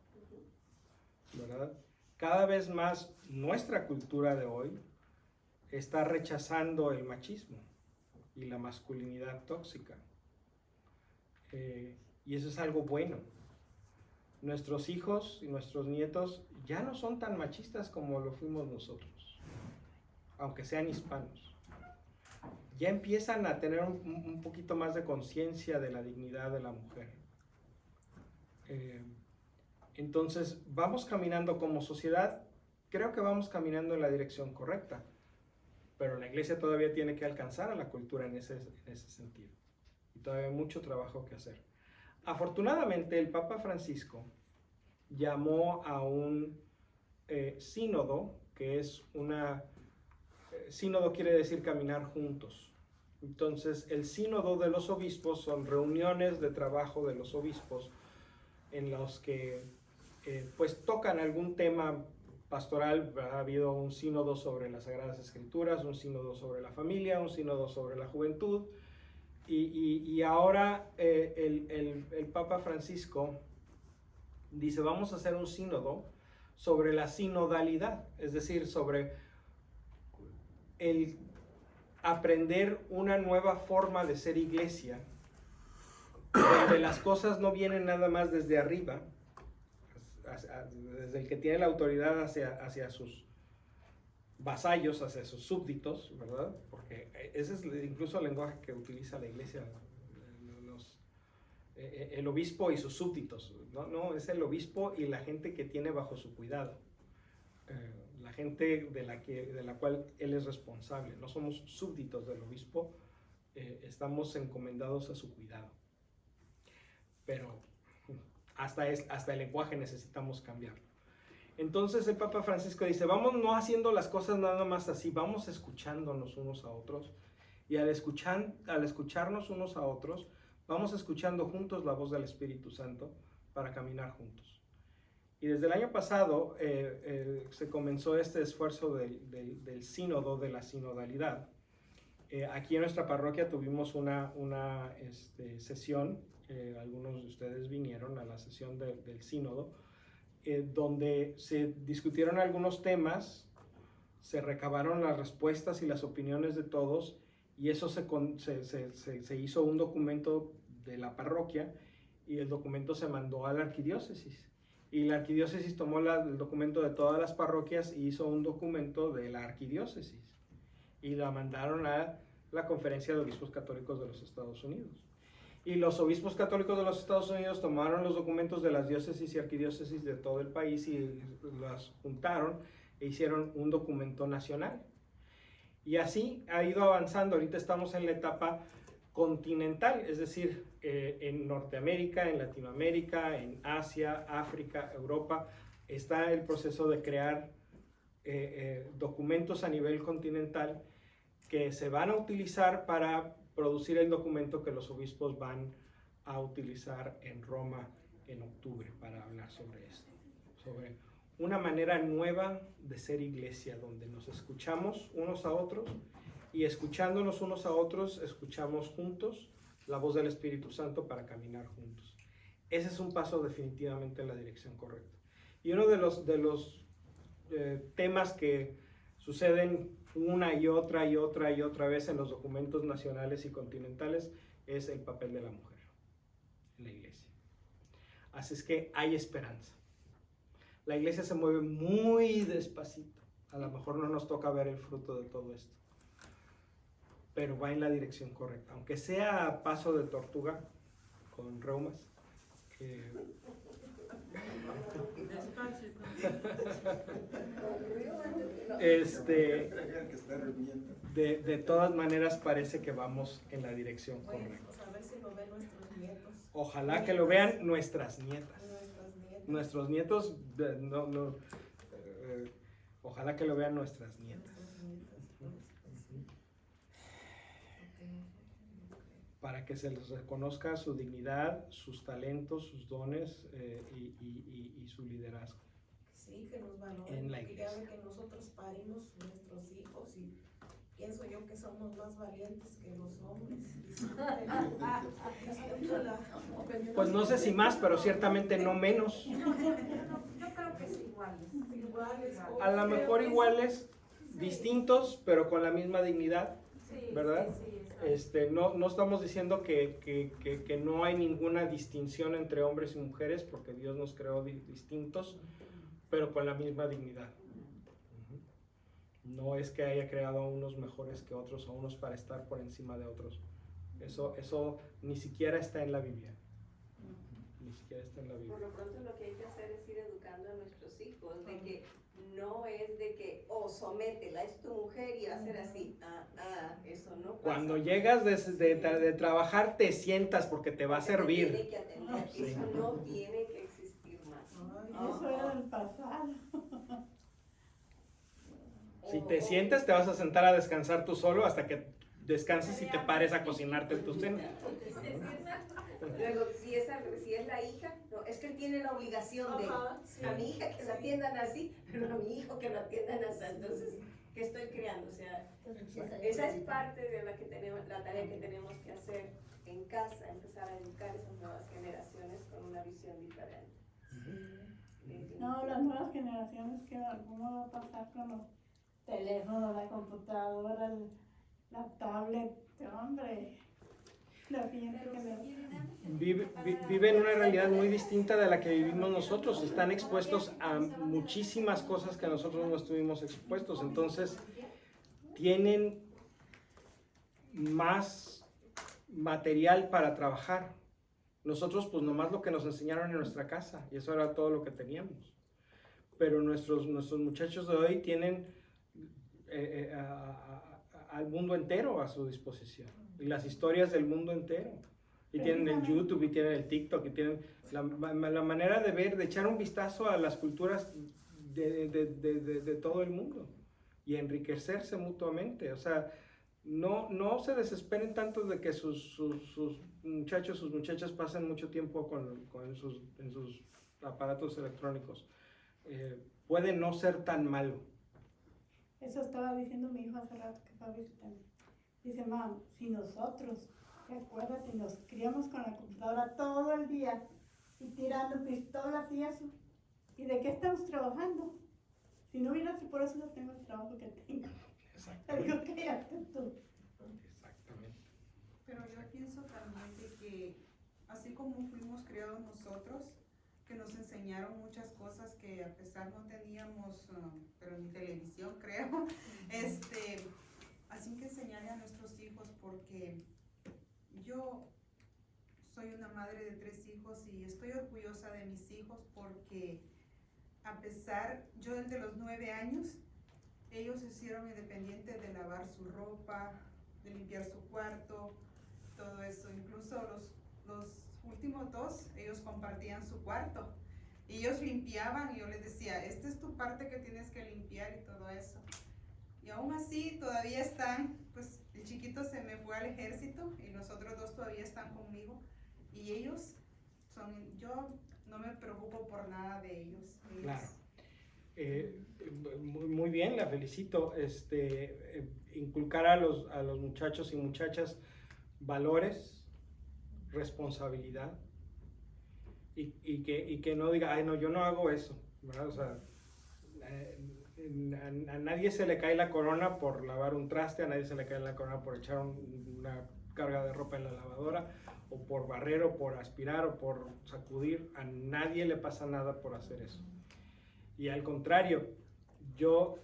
¿verdad? Cada vez más nuestra cultura de hoy está rechazando el machismo y la masculinidad tóxica. Y eso es algo bueno. Nuestros hijos y nuestros nietos ya no son tan machistas como lo fuimos nosotros, aunque sean hispanos. Ya empiezan a tener un poquito más de conciencia de la dignidad de la mujer. Entonces, vamos caminando como sociedad, creo que vamos caminando en la dirección correcta, pero la iglesia todavía tiene que alcanzar a la cultura en ese sentido. Y todavía hay mucho trabajo que hacer. Afortunadamente, el Papa Francisco llamó a un sínodo, que es sínodo quiere decir caminar juntos. Entonces, el sínodo de los obispos son reuniones de trabajo de los obispos en los que pues tocan algún tema pastoral. Ha habido un sínodo sobre las Sagradas Escrituras, un sínodo sobre la familia, un sínodo sobre la juventud, y ahora el Papa Francisco dice, vamos a hacer un sínodo sobre la sinodalidad, es decir, sobre el aprender una nueva forma de ser iglesia, donde las cosas no vienen nada más desde arriba, desde el que tiene la autoridad hacia sus vasallos, hacia sus súbditos, ¿verdad? Porque ese es incluso el lenguaje que utiliza la iglesia, el obispo y sus súbditos, no, es el obispo y la gente que tiene bajo su cuidado. La gente de la cual él es responsable. No somos súbditos del obispo, estamos encomendados a su cuidado. Pero hasta el lenguaje necesitamos cambiarlo. Entonces el Papa Francisco dice, vamos no haciendo las cosas nada más así, vamos escuchándonos unos a otros, y al escucharnos unos a otros, vamos escuchando juntos la voz del Espíritu Santo para caminar juntos. Y desde el año pasado se comenzó este esfuerzo del sínodo, de la sinodalidad. Aquí en nuestra parroquia tuvimos una sesión, algunos de ustedes vinieron a la sesión del sínodo, donde se discutieron algunos temas, se recabaron las respuestas y las opiniones de todos, y eso se hizo un documento de la parroquia, y el documento se mandó a la arquidiócesis. Y la arquidiócesis tomó el documento de todas las parroquias y hizo un documento de la arquidiócesis. Y la mandaron a la Conferencia de Obispos Católicos de los Estados Unidos. Y los obispos católicos de los Estados Unidos tomaron los documentos de las diócesis y arquidiócesis de todo el país y las juntaron e hicieron un documento nacional. Y así ha ido avanzando. Ahorita estamos en la etapa continental, es decir, en Norteamérica, en Latinoamérica, en Asia, África, Europa, está el proceso de crear documentos a nivel continental que se van a utilizar para producir el documento que los obispos van a utilizar en Roma en octubre para hablar sobre esto, sobre una manera nueva de ser iglesia, donde nos escuchamos unos a otros y escuchándonos unos a otros, escuchamos juntos la voz del Espíritu Santo para caminar juntos. Ese es un paso definitivamente en la dirección correcta. Y uno de los temas que suceden una y otra vez en los documentos nacionales y continentales es el papel de la mujer en la iglesia. Así es que hay esperanza. La iglesia se mueve muy despacito. A lo mejor no nos toca ver el fruto de todo esto, pero va en la dirección correcta. Aunque sea a paso de tortuga, con reumas. De todas maneras parece que vamos en la dirección correcta. Pues a ver si lo ven nuestros nietos. Ojalá que lo vean nuestras nietas. Nuestros nietos, ojalá que lo vean nuestras nietas. Para que se les reconozca su dignidad, sus talentos, sus dones y su liderazgo. Sí, que nos valoren. En la porque iglesia. ya ve que nosotros parimos nuestros hijos y pienso yo que somos más valientes que los hombres. Pues no sé si más, pero ciertamente no menos. Yo creo que es iguales. Iguales. A lo mejor iguales, distintos, pero con la misma dignidad, Sí, ¿verdad? sí, exacto. No estamos diciendo que no hay ninguna distinción entre hombres y mujeres, porque Dios nos creó distintos, pero con la misma dignidad. No es que haya creado a unos mejores que otros, a unos para estar por encima de otros. Eso ni siquiera está en la Biblia. Ni siquiera está en la Biblia. Por lo pronto lo que hay que hacer es ir educando a nuestros hijos, de que no es de que, sométela, es tu mujer y va a ser así. Eso no pasa. Cuando llegas de trabajar te sientas porque te va a servir. Tiene que atender. Sí. Eso no tiene que existir más. Eso era del pasado. Si te sientes, te vas a sentar a descansar tú solo hasta que descanses y te pares a cocinarte tu cena. Luego, si es la hija, no, es que él tiene la obligación de a mi hija que la atiendan así, pero a mi hijo que la atiendan así. Entonces, ¿qué estoy creando? O sea, esa es parte de la tarea que tenemos que hacer en casa, empezar a educar a esas nuevas generaciones con una visión diferente. No, las nuevas generaciones, que alguno va a pasar con los teléfonos, la computadora, la tablet, hombre. Lo siguiente que le... Viven una realidad muy distinta de la que vivimos nosotros. Están expuestos a muchísimas cosas que nosotros no estuvimos expuestos. Entonces, tienen más material para trabajar. Nosotros, pues nomás lo que nos enseñaron en nuestra casa, y eso era todo lo que teníamos. Pero nuestros muchachos de hoy tienen al mundo entero a su disposición. Y las historias del mundo entero. Y tienen el YouTube, y tienen el TikTok, y tienen la manera de ver, de echar un vistazo a las culturas de todo el mundo. Y enriquecerse mutuamente. O sea, no se desesperen tanto de que sus muchachos, sus muchachas pasen mucho tiempo en sus aparatos electrónicos. Puede no ser tan malo. Eso estaba diciendo mi hijo hace rato que estaba visitando. Dice, mamá, si nosotros, ¿te acuerdas? Si nos criamos con la computadora todo el día y tirando pistolas y eso, ¿y de qué estamos trabajando? Si no hubiera sido por eso no tengo el trabajo que tengo. Digo, cállate tú. Exactamente. Pero yo pienso también de que así como fuimos criados nosotros, que nos enseñaron muchas cosas que a pesar no teníamos, pero ni televisión creo, así que enseñarle a nuestros hijos, porque yo soy una madre de 3 hijos y estoy orgullosa de mis hijos porque a pesar, yo desde los 9 años, ellos se hicieron independientes de lavar su ropa, de limpiar su cuarto, todo eso. Incluso los últimos 2, ellos compartían su cuarto. Y ellos limpiaban y yo les decía, esta es tu parte que tienes que limpiar y todo eso. Y aún así todavía están, pues el chiquito se me fue al ejército y los otros 2 todavía están conmigo. Y ellos yo no me preocupo por nada de ellos. Claro. Muy bien, la felicito. Inculcar a los muchachos y muchachas valores, responsabilidad y que no diga, ay no, yo no hago eso, ¿verdad? O sea, a nadie se le cae la corona por lavar un traste, a nadie se le cae la corona por echar una carga de ropa en la lavadora, o por barrer, o por aspirar, o por sacudir. A nadie le pasa nada por hacer eso. Y al contrario, yo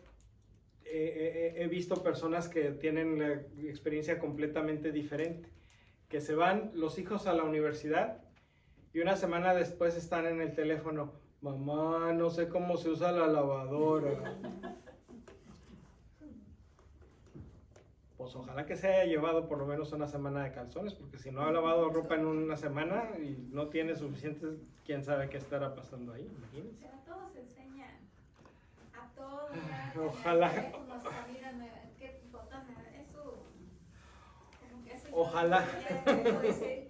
he visto personas que tienen la experiencia completamente diferente, que se van los hijos a la universidad y una semana después están en el teléfono, mamá, no sé cómo se usa la lavadora. Pues ojalá que se haya llevado por lo menos una semana de calzones, porque si no ha lavado ropa en una semana y no tiene suficientes, quién sabe qué estará pasando ahí, imagínense. Pero a todos se enseñan, a todos. Ojalá. Ojalá.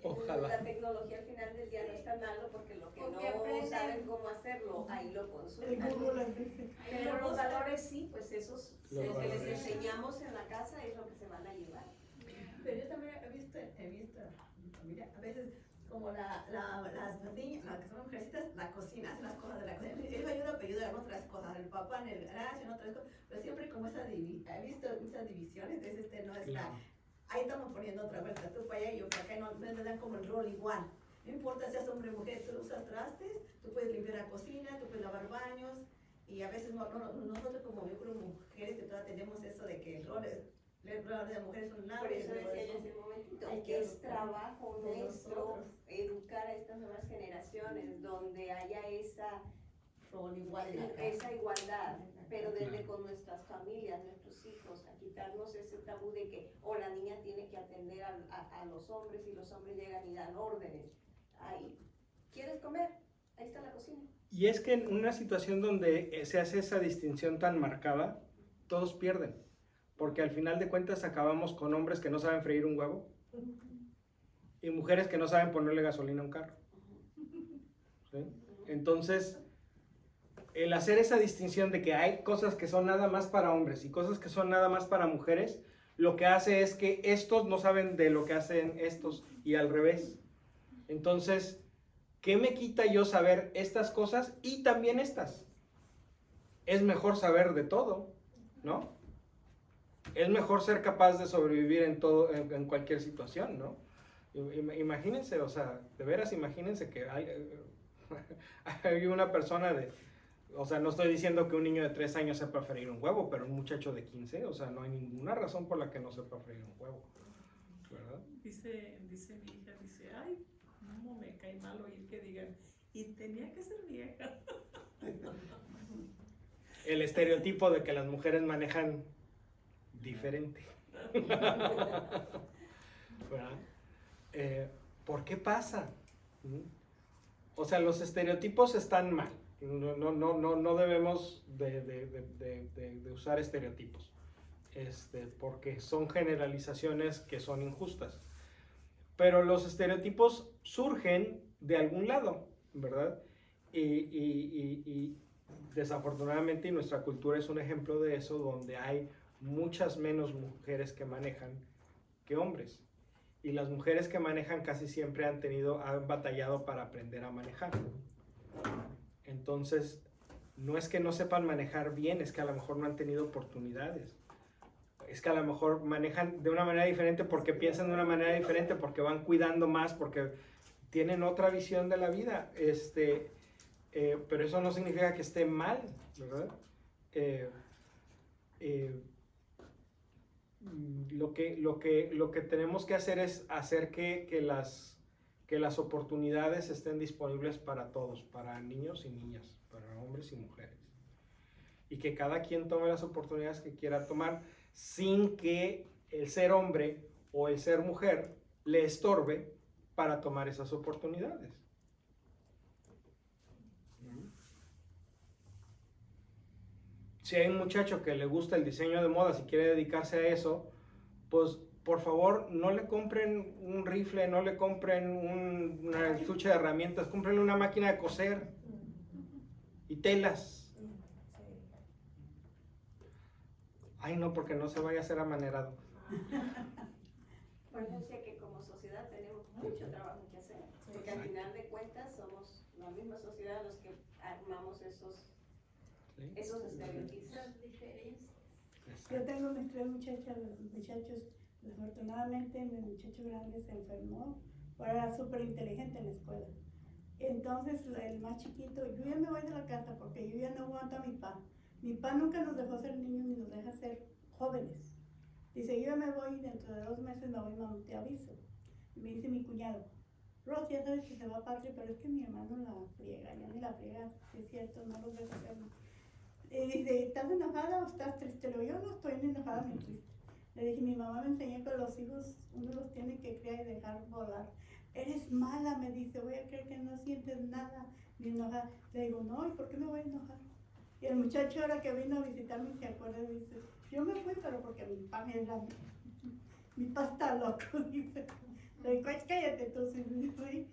Ojalá. La tecnología al final del día no está malo porque lo que Porque no aprenden. saben cómo hacerlo, ahí lo El consultan. Google les dice. Pero los valores sí, pues esos, Los lo que les valores. enseñamos en la casa es lo que se van a llevar. Pero yo también he visto en mi familia, a veces como las niñas, las que son mujercitas, la cocina, hacen las cosas de la cocina. Él ayuda, pero ayuda en otras cosas, el papá en el garage, en otras cosas, pero siempre como he visto muchas divisiones, entonces no está. Claro. Ahí estamos poniendo otra vuelta, tú para allá y yo para acá, y no le dan como el rol igual. No importa si es hombre o mujer, tú usas trastes, tú puedes limpiar la cocina, tú puedes lavar baños, y a veces nosotros como mujeres que todavía tenemos eso de que el rol de mujeres son nada. Por eso decía yo hace un momentito, hay que es trabajo de nuestro nosotros. educar a estas nuevas generaciones donde haya esa Rol igual en la casa. esa igualdad, pero desde Claro. con nuestras familias, nuestros hijos, a quitarnos ese tabú de que o la niña tiene que atender a los hombres y los hombres llegan y dan órdenes. Ahí, ¿quieres comer? Ahí está la cocina. Y es que en una situación donde se hace esa distinción tan marcada, todos pierden. Porque al final de cuentas acabamos con hombres que no saben freír un huevo y mujeres que no saben ponerle gasolina a un carro. ¿Sí? Entonces, el hacer esa distinción de que hay cosas que son nada más para hombres y cosas que son nada más para mujeres, lo que hace es que estos no saben de lo que hacen estos y al revés. Entonces, ¿qué me quita yo saber estas cosas y también estas? Es mejor saber de todo, ¿no? Es mejor ser capaz de sobrevivir en cualquier situación, ¿no? Imagínense, o sea, de veras imagínense que hay una persona o sea, no estoy diciendo que un niño de 3 años sepa freír un huevo, pero un muchacho de 15, o sea, no hay ninguna razón por la que no sepa freír un huevo, ¿verdad? Dice mi hija, dice, ay, cómo me cae mal oír que digan, y tenía que ser vieja. El estereotipo de que las mujeres manejan diferente. ¿Verdad? ¿Por qué pasa? O sea, los estereotipos están mal. No debemos de usar estereotipos. Porque son generalizaciones que son injustas. Pero los estereotipos surgen de algún lado, ¿verdad? Y desafortunadamente nuestra cultura es un ejemplo de eso, donde hay muchas menos mujeres que manejan que hombres. Y las mujeres que manejan casi siempre han batallado para aprender a manejar. Entonces, no es que no sepan manejar bien, es que a lo mejor no han tenido oportunidades. Es que a lo mejor manejan de una manera diferente porque piensan de una manera diferente, porque van cuidando más, porque tienen otra visión de la vida. Pero eso no significa que esté mal, ¿verdad? Lo que tenemos que hacer es hacer que que las oportunidades estén disponibles para todos, para niños y niñas, para hombres y mujeres. Y que cada quien tome las oportunidades que quiera tomar sin que el ser hombre o el ser mujer le estorbe para tomar esas oportunidades. Si hay un muchacho que le gusta el diseño de modas y quiere dedicarse a eso, pues por favor no le compren un rifle, no le compren una estuche de herramientas, cómprenle una máquina de coser y telas. Ay, no, porque no se vaya a hacer amanerado. Por eso decía que como sociedad tenemos mucho trabajo que hacer, porque al final de cuentas somos la misma sociedad los que armamos esos estereotipos. Yo tengo mis 3 muchachos, desafortunadamente mi muchacho grande se enfermó, pero era súper inteligente en la escuela. Entonces el más chiquito, yo ya me voy de la casa porque yo ya no aguanto a mi papá. Mi papá nunca nos dejó ser niños ni nos deja ser jóvenes. Dice, yo ya me voy, dentro de 2 meses me voy, mamá, te aviso. Y me dice mi cuñado, Rosy, ya sabes que se va a Patria, pero es que mi hermano la friega, ya ni la friega, es cierto, no los deja hacerlo. Y dice, ¿estás enojada o estás triste? Le digo, yo no estoy ni enojada ni triste. Le dije, mi mamá me enseñó que los hijos uno los tiene que criar y dejar volar. Eres mala, me dice, voy a creer que no sientes nada ni enojada. Le digo, no, ¿y por qué me voy a enojar? Y el muchacho ahora que vino a visitarme se acuerda y dice, yo me fui, pero porque mi papá me era, mi papá está loco, dice. Le digo, cállate, entonces me fui.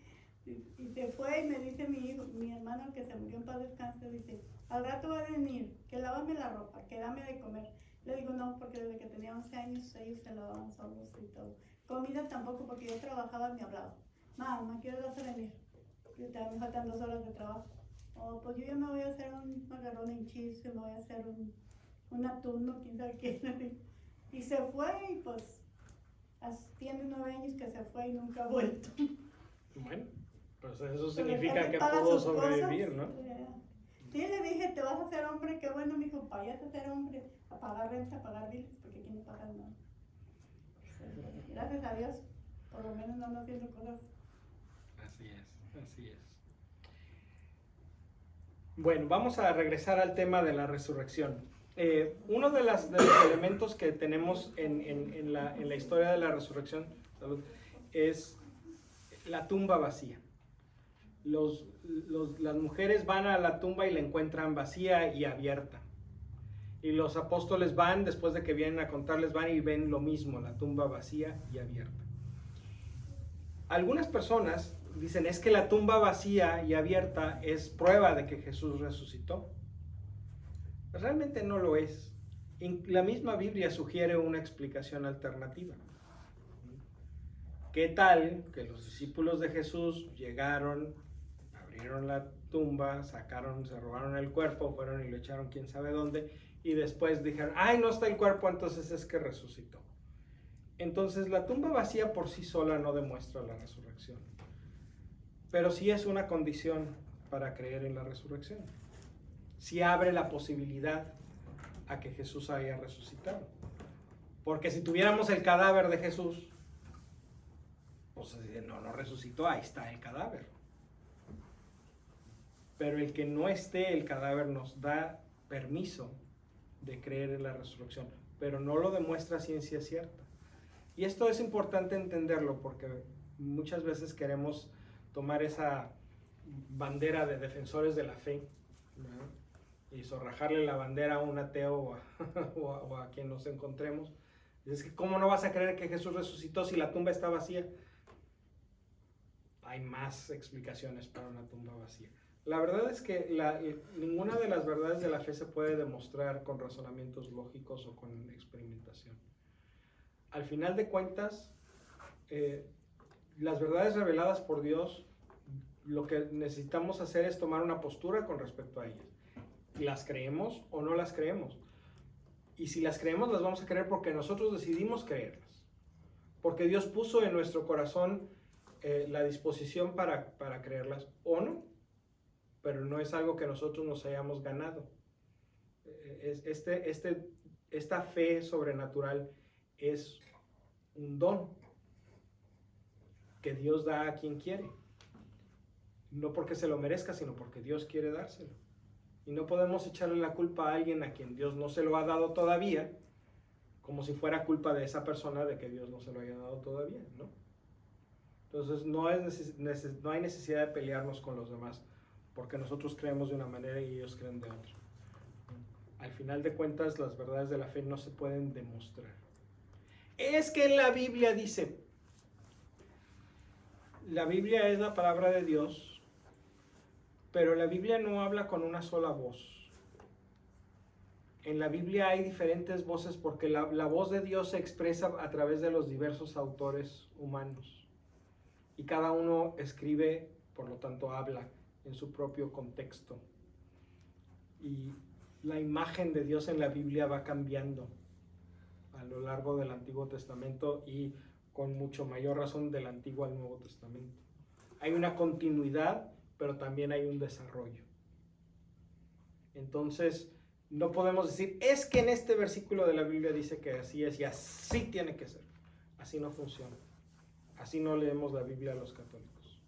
Y se fue y me dice mi hermano que se murió en paz descanse, dice, al rato va a venir, que lávame la ropa, que dame de comer. Le digo, no, porque desde que tenía 11 años ellos se lavaban solos y todo. Comida tampoco, porque yo trabajaba, me hablaba. Mamá, ¿qué hora vas a venir? Me faltan 2 horas de trabajo. Oh, pues yo ya me voy a hacer un macarrón en cheese, me voy a hacer un atún, no quién sabe qué. Y se fue y pues tiene 9 años que se fue y nunca ha vuelto. Bueno, pues eso significa que pudo sobrevivir, ¿no? Sí, le dije, te vas a hacer hombre, qué bueno, mijo, vayas a ser hombre, a pagar renta, a pagar biles, porque aquí no pagan nada. Gracias a Dios, por lo menos no ando haciendo cosas. Así es, así es. Bueno, vamos a regresar al tema de la resurrección. Uno de los elementos que tenemos en la historia de la resurrección es la tumba vacía. Las mujeres van a la tumba y la encuentran vacía y abierta. Y los apóstoles van, después de que vienen a contarles, van y ven lo mismo, la tumba vacía y abierta. Algunas personas dicen, es que la tumba vacía y abierta es prueba de que Jesús resucitó. Realmente no lo es. La misma Biblia sugiere una explicación alternativa. ¿Qué tal que los discípulos de Jesús llegaron, abrieron la tumba, se robaron el cuerpo, fueron y lo echaron quién sabe dónde, y después dijeron, ay, no está el cuerpo, entonces es que resucitó? Entonces la tumba vacía por sí sola no demuestra la resurrección, pero sí es una condición para creer en la resurrección. Sí abre la posibilidad a que Jesús haya resucitado. Porque si tuviéramos el cadáver de Jesús, pues no resucitó, ahí está el cadáver. Pero el que no esté el cadáver nos da permiso de creer en la resurrección, pero no lo demuestra ciencia cierta. Y esto es importante entenderlo porque muchas veces queremos tomar esa bandera de defensores de la fe, ¿verdad? Y zorrajarle la bandera a un ateo o a quien nos encontremos. Es que ¿cómo no vas a creer que Jesús resucitó si la tumba está vacía? Hay más explicaciones para una tumba vacía. La verdad es que ninguna de las verdades de la fe se puede demostrar con razonamientos lógicos o con experimentación. Al final de cuentas, las verdades reveladas por Dios, lo que necesitamos hacer es tomar una postura con respecto a ellas. ¿Las creemos o no las creemos? Y si las creemos, las vamos a creer porque nosotros decidimos creerlas. Porque Dios puso en nuestro corazón la disposición para creerlas o no. Pero no es algo que nosotros nos hayamos ganado. Esta fe sobrenatural es un don. que Dios da a quien quiere. No porque se lo merezca, sino porque Dios quiere dárselo. Y no podemos echarle la culpa a alguien a quien Dios no se lo ha dado todavía, como si fuera culpa de esa persona de que Dios no se lo haya dado todavía, ¿no? Entonces no hay necesidad de pelearnos con los demás, porque nosotros creemos de una manera y ellos creen de otra. Al final de cuentas, las verdades de la fe no se pueden demostrar. Es que en la Biblia dice, la Biblia es la palabra de Dios, pero la Biblia no habla con una sola voz. En la Biblia hay diferentes voces porque la voz de Dios se expresa a través de los diversos autores humanos. Y cada uno escribe, por lo tanto habla en su propio contexto. Y la imagen de Dios en la Biblia va cambiando a lo largo del Antiguo Testamento y con mucho mayor razón del Antiguo al Nuevo Testamento. Hay una continuidad, pero también hay un desarrollo. Entonces, no podemos decir, es que en este versículo de la Biblia dice que así es y así tiene que ser. Así no funciona. Así no leemos la Biblia a los católicos.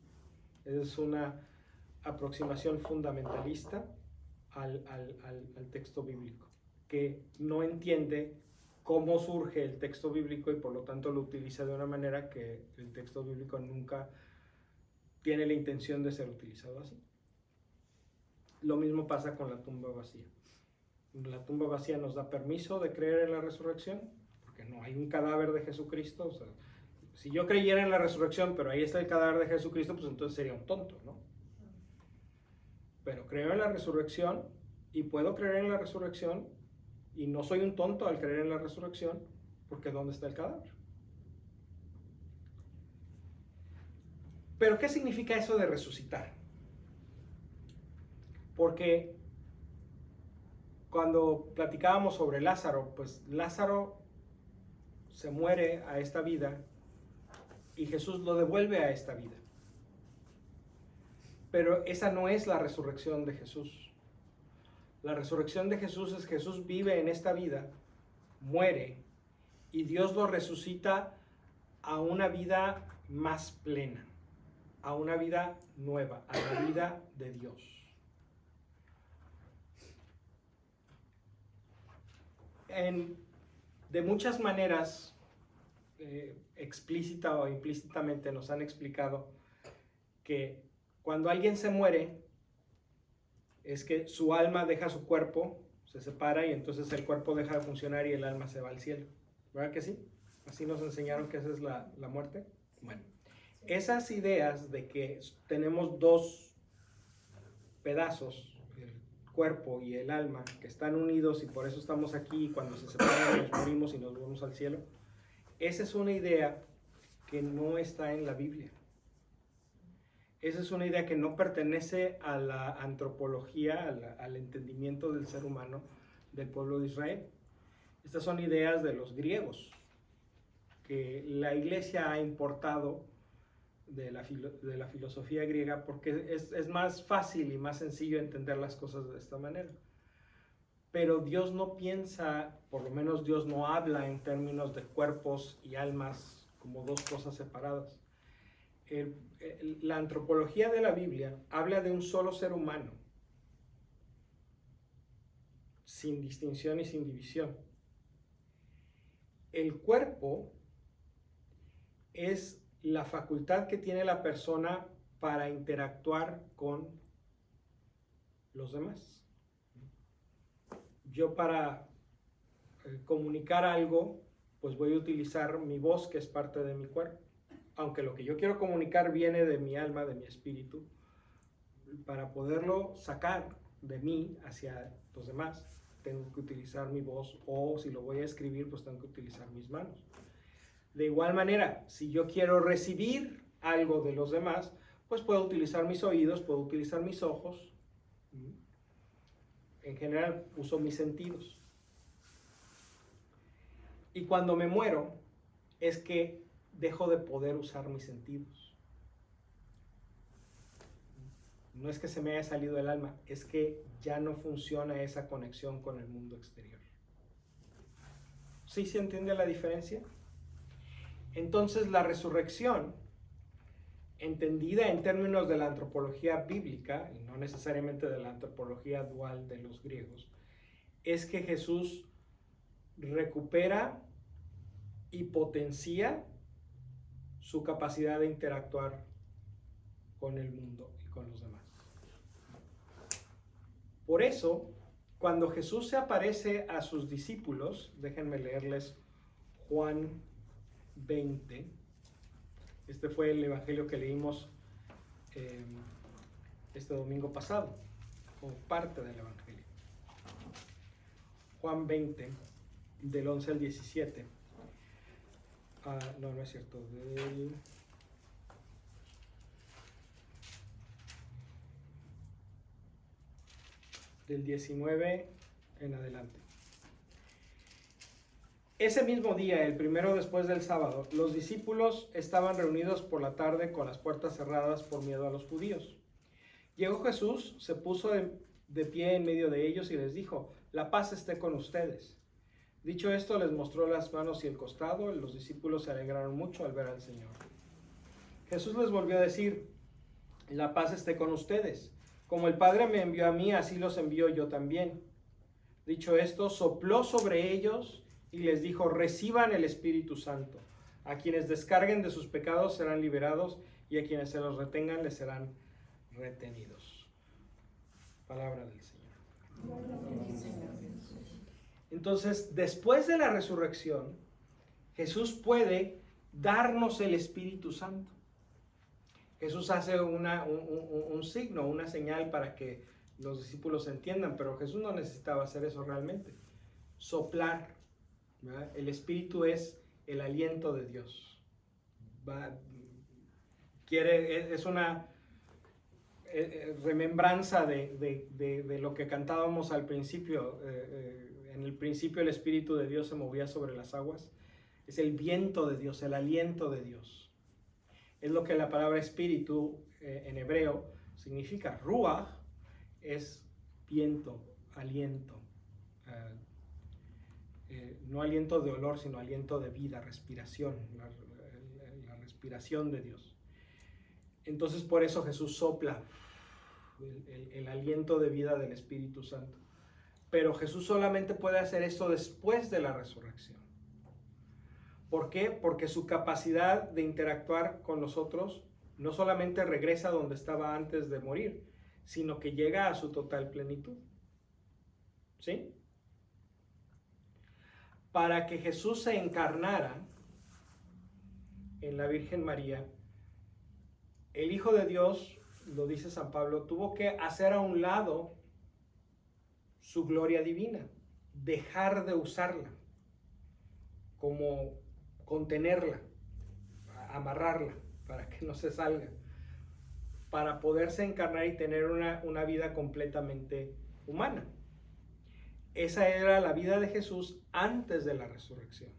Es una aproximación fundamentalista al texto bíblico, que no entiende cómo surge el texto bíblico y por lo tanto lo utiliza de una manera que el texto bíblico nunca tiene la intención de ser utilizado así. Lo mismo pasa con la tumba vacía. La tumba vacía nos da permiso de creer en la resurrección, porque no hay un cadáver de Jesucristo. O sea, si yo creyera en la resurrección, pero ahí está el cadáver de Jesucristo, pues entonces sería un tonto, ¿no? Pero creo en la resurrección y puedo creer en la resurrección y no soy un tonto al creer en la resurrección, porque ¿dónde está el cadáver? Pero ¿qué significa eso de resucitar? Porque cuando platicábamos sobre Lázaro, pues Lázaro se muere a esta vida y Jesús lo devuelve a esta vida. Pero esa no es la resurrección de Jesús. La resurrección de Jesús es que Jesús vive en esta vida, muere, y Dios lo resucita a una vida más plena, a una vida nueva, a la vida de Dios. De muchas maneras, explícita o implícitamente, nos han explicado que cuando alguien se muere, es que su alma deja su cuerpo, se separa y entonces el cuerpo deja de funcionar y el alma se va al cielo. ¿Verdad que sí? Así nos enseñaron que esa es la muerte. Bueno, esas ideas de que tenemos dos pedazos, el cuerpo y el alma, que están unidos y por eso estamos aquí, y cuando se separan nos morimos y nos vamos al cielo, esa es una idea que no está en la Biblia. Esa es una idea que no pertenece a la antropología, al entendimiento del ser humano del pueblo de Israel. Estas son ideas de los griegos, que la iglesia ha importado de la filosofía griega porque es más fácil y más sencillo entender las cosas de esta manera. Pero Dios no piensa, por lo menos Dios no habla en términos de cuerpos y almas como dos cosas separadas. La antropología de la Biblia habla de un solo ser humano, sin distinción y sin división. El cuerpo es la facultad que tiene la persona para interactuar con los demás. Yo para comunicar algo, pues voy a utilizar mi voz, que es parte de mi cuerpo. Aunque lo que yo quiero comunicar viene de mi alma, de mi espíritu, para poderlo sacar de mí hacia los demás, tengo que utilizar mi voz, o si lo voy a escribir, pues tengo que utilizar mis manos. De igual manera, si yo quiero recibir algo de los demás, pues puedo utilizar mis oídos, puedo utilizar mis ojos. En general, uso mis sentidos. Y cuando me muero, es que dejo de poder usar mis sentidos. No es que se me haya salido el alma, es que ya no funciona esa conexión con el mundo exterior. ¿Sí se entiende la diferencia? Entonces la resurrección entendida en términos de la antropología bíblica, y no necesariamente de la antropología dual de los griegos, es que Jesús recupera y potencia su capacidad de interactuar con el mundo y con los demás. Por eso, cuando Jesús se aparece a sus discípulos, déjenme leerles Juan 20. Este fue el evangelio que leímos este domingo pasado, como parte del evangelio. Juan 20, del 11 al 17. No es cierto. Del 19 en adelante. Ese mismo día, el primero después del sábado, los discípulos estaban reunidos por la tarde con las puertas cerradas por miedo a los judíos. Llegó Jesús, se puso de pie en medio de ellos y les dijo: la paz esté con ustedes. Dicho esto, les mostró las manos y el costado, y los discípulos se alegraron mucho al ver al Señor. Jesús les volvió a decir: la paz esté con ustedes. Como el Padre me envió a mí, así los envío yo también. Dicho esto, sopló sobre ellos y les dijo: reciban el Espíritu Santo. A quienes descarguen de sus pecados serán liberados, y a quienes se los retengan les serán retenidos. Palabra del Señor. Entonces, después de la resurrección, Jesús puede darnos el Espíritu Santo. Jesús hace un signo, una señal para que los discípulos entiendan, pero Jesús no necesitaba hacer eso realmente. Soplar, ¿verdad? El Espíritu es el aliento de Dios. Es una remembranza de lo que cantábamos al principio. En el principio el Espíritu de Dios se movía sobre las aguas. Es el viento de Dios, el aliento de Dios. Es lo que la palabra espíritu en hebreo significa. Ruach es viento, aliento. No aliento de olor, sino aliento de vida, respiración, la respiración de Dios. Entonces por eso Jesús sopla el aliento de vida del Espíritu Santo. Pero Jesús solamente puede hacer eso después de la resurrección. ¿Por qué? Porque su capacidad de interactuar con nosotros no solamente regresa donde estaba antes de morir, sino que llega a su total plenitud. ¿Sí? Para que Jesús se encarnara en la Virgen María, el Hijo de Dios, lo dice San Pablo, tuvo que hacer a un lado su gloria divina, dejar de usarla, como contenerla, amarrarla para que no se salga, para poderse encarnar y tener una vida completamente humana. Esa era la vida de Jesús antes de la resurrección.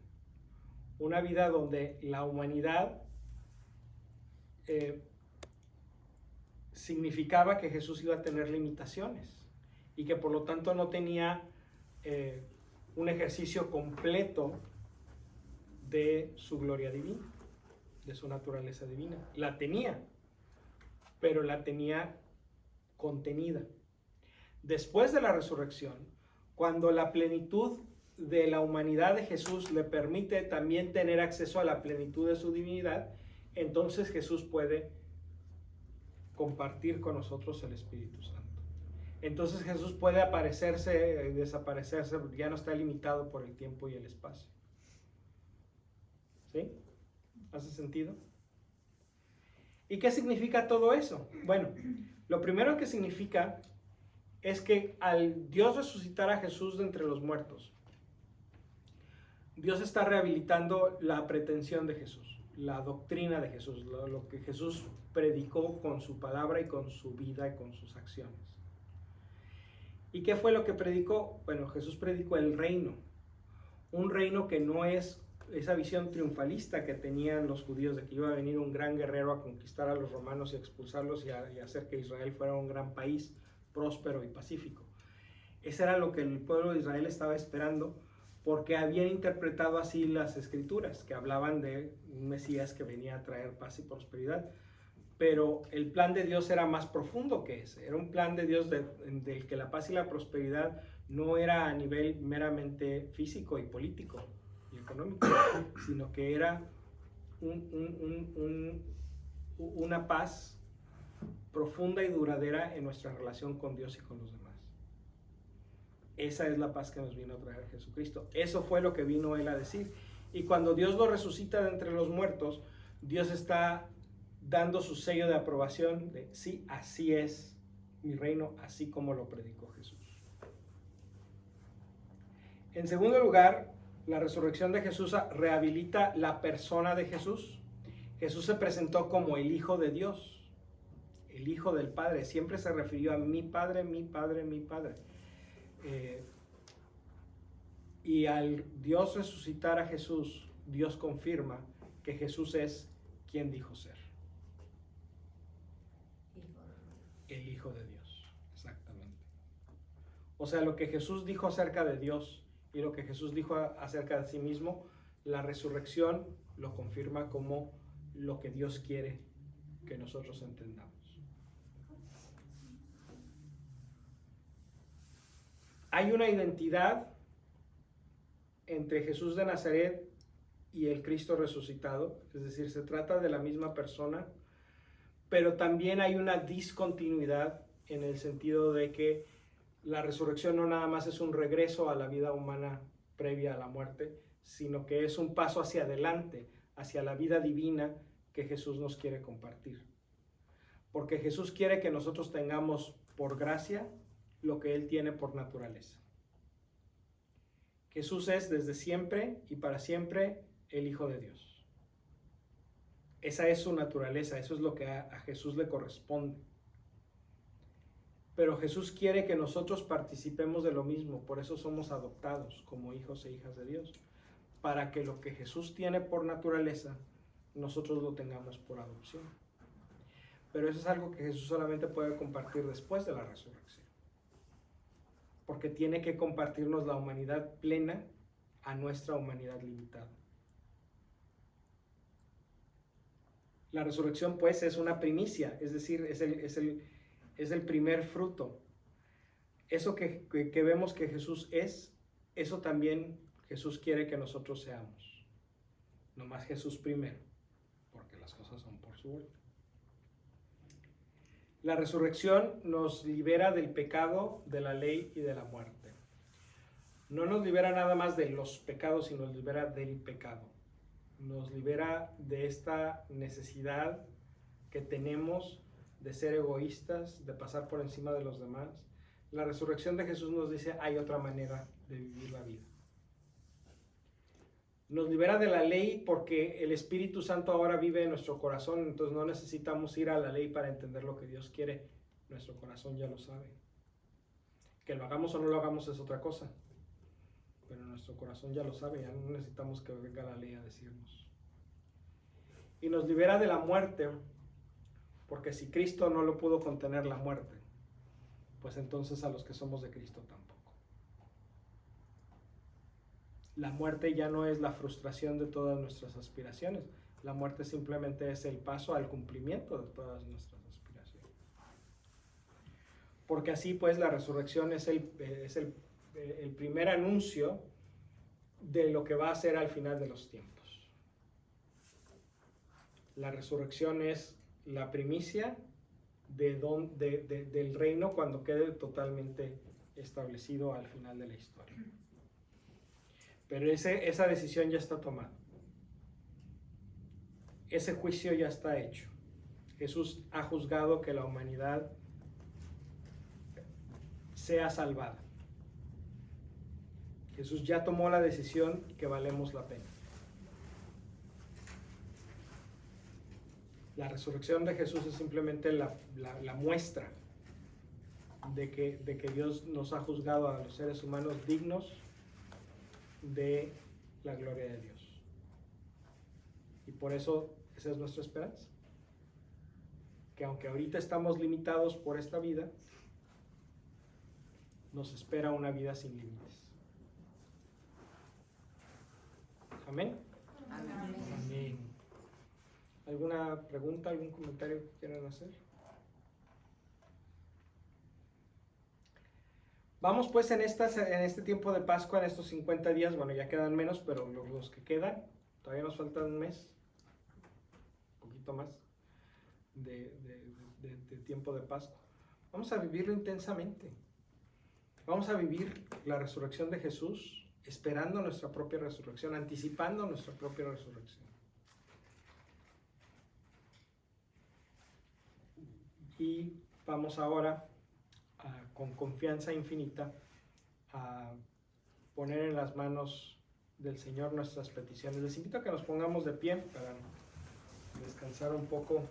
Una vida donde la humanidad significaba que Jesús iba a tener limitaciones y que por lo tanto no tenía un ejercicio completo de su gloria divina, de su naturaleza divina. La tenía, pero la tenía contenida. Después de la resurrección, cuando la plenitud de la humanidad de Jesús le permite también tener acceso a la plenitud de su divinidad, entonces Jesús puede compartir con nosotros el Espíritu Santo. Entonces Jesús puede aparecerse y desaparecerse, ya no está limitado por el tiempo y el espacio. ¿Sí? ¿Hace sentido? ¿Y qué significa todo eso? Bueno, lo primero que significa es que al Dios resucitar a Jesús de entre los muertos, Dios está rehabilitando la pretensión de Jesús, la doctrina de Jesús, lo que Jesús predicó con su palabra y con su vida y con sus acciones. ¿Y qué fue lo que predicó? Bueno, Jesús predicó el reino, un reino que no es esa visión triunfalista que tenían los judíos de que iba a venir un gran guerrero a conquistar a los romanos y a expulsarlos y hacer que Israel fuera un gran país próspero y pacífico. Eso era lo que el pueblo de Israel estaba esperando, porque habían interpretado así las escrituras, que hablaban de un Mesías que venía a traer paz y prosperidad. pero el plan de Dios era más profundo que ese. Era un plan de Dios del que la paz y la prosperidad no era a nivel meramente físico y político y económico, sino que era una paz profunda y duradera en nuestra relación con Dios y con los demás. Esa es la paz que nos vino a traer Jesucristo. Eso fue lo que vino Él a decir. Y cuando Dios lo resucita de entre los muertos, Dios está dando su sello de aprobación de sí, así es mi reino, así como lo predicó Jesús. En segundo lugar, la resurrección de Jesús rehabilita la persona de Jesús. Jesús se presentó como el Hijo de Dios, el Hijo del Padre. Siempre se refirió a mi Padre, mi Padre, mi Padre. Y al Dios resucitar a Jesús, Dios confirma que Jesús es quien dijo ser. El Hijo de Dios, exactamente. O sea, lo que Jesús dijo acerca de Dios y lo que Jesús dijo acerca de sí mismo, la resurrección lo confirma como lo que Dios quiere que nosotros entendamos. Hay una identidad entre Jesús de Nazaret y el Cristo resucitado, es decir, se trata de la misma persona, pero también hay una discontinuidad en el sentido de que la resurrección no nada más es un regreso a la vida humana previa a la muerte, sino que es un paso hacia adelante, hacia la vida divina que Jesús nos quiere compartir. Porque Jesús quiere que nosotros tengamos por gracia lo que Él tiene por naturaleza. Jesús es desde siempre y para siempre el Hijo de Dios. Esa es su naturaleza, eso es lo que a Jesús le corresponde. Pero Jesús quiere que nosotros participemos de lo mismo, por eso somos adoptados como hijos e hijas de Dios, para que lo que Jesús tiene por naturaleza, nosotros lo tengamos por adopción. Pero eso es algo que Jesús solamente puede compartir después de la resurrección, porque tiene que compartirnos la humanidad plena a nuestra humanidad limitada. La resurrección, pues, es una primicia, es decir, es el primer fruto. Eso que vemos que Jesús es, eso también Jesús quiere que nosotros seamos. No más Jesús primero, porque las cosas son por su vuelta. La resurrección nos libera del pecado, de la ley y de la muerte. No nos libera nada más de los pecados, sino nos libera del pecado. Nos libera de esta necesidad que tenemos de ser egoístas, de pasar por encima de los demás. La resurrección de Jesús nos dice, hay otra manera de vivir la vida. Nos libera de la ley porque el Espíritu Santo ahora vive en nuestro corazón, entonces no necesitamos ir a la ley para entender lo que Dios quiere. Nuestro corazón ya lo sabe. Que lo hagamos o no lo hagamos es otra cosa, pero nuestro corazón ya lo sabe, ya no necesitamos que venga la ley a decirnos. Y nos libera de la muerte, porque si Cristo no lo pudo contener la muerte, pues entonces a los que somos de Cristo tampoco. La muerte ya no es la frustración de todas nuestras aspiraciones. La muerte simplemente es el paso al cumplimiento de todas nuestras aspiraciones. Porque así pues la resurrección es el primer anuncio de lo que va a ser al final de los tiempos. La resurrección es la primicia del reino cuando quede totalmente establecido al final de la historia. Pero esa decisión ya está tomada. Ese juicio ya está hecho. Jesús ha juzgado que la humanidad sea salvada. Jesús ya tomó la decisión que valemos la pena. La resurrección de Jesús es simplemente la muestra de que Dios nos ha juzgado a los seres humanos dignos de la gloria de Dios. Y por eso esa es nuestra esperanza. Que aunque ahorita estamos limitados por esta vida, nos espera una vida sin límites. Amén. Amén. Amén. ¿Alguna pregunta, algún comentario que quieran hacer? Vamos pues en este tiempo de Pascua, en estos 50 días, bueno, ya quedan menos, pero los que quedan, todavía nos falta un mes, un poquito más, de tiempo de Pascua. Vamos a vivirlo intensamente. Vamos a vivir la resurrección de Jesús, esperando nuestra propia resurrección, anticipando nuestra propia resurrección. Y vamos ahora, con confianza infinita, a poner en las manos del Señor nuestras peticiones. Les invito a que nos pongamos de pie para descansar un poco.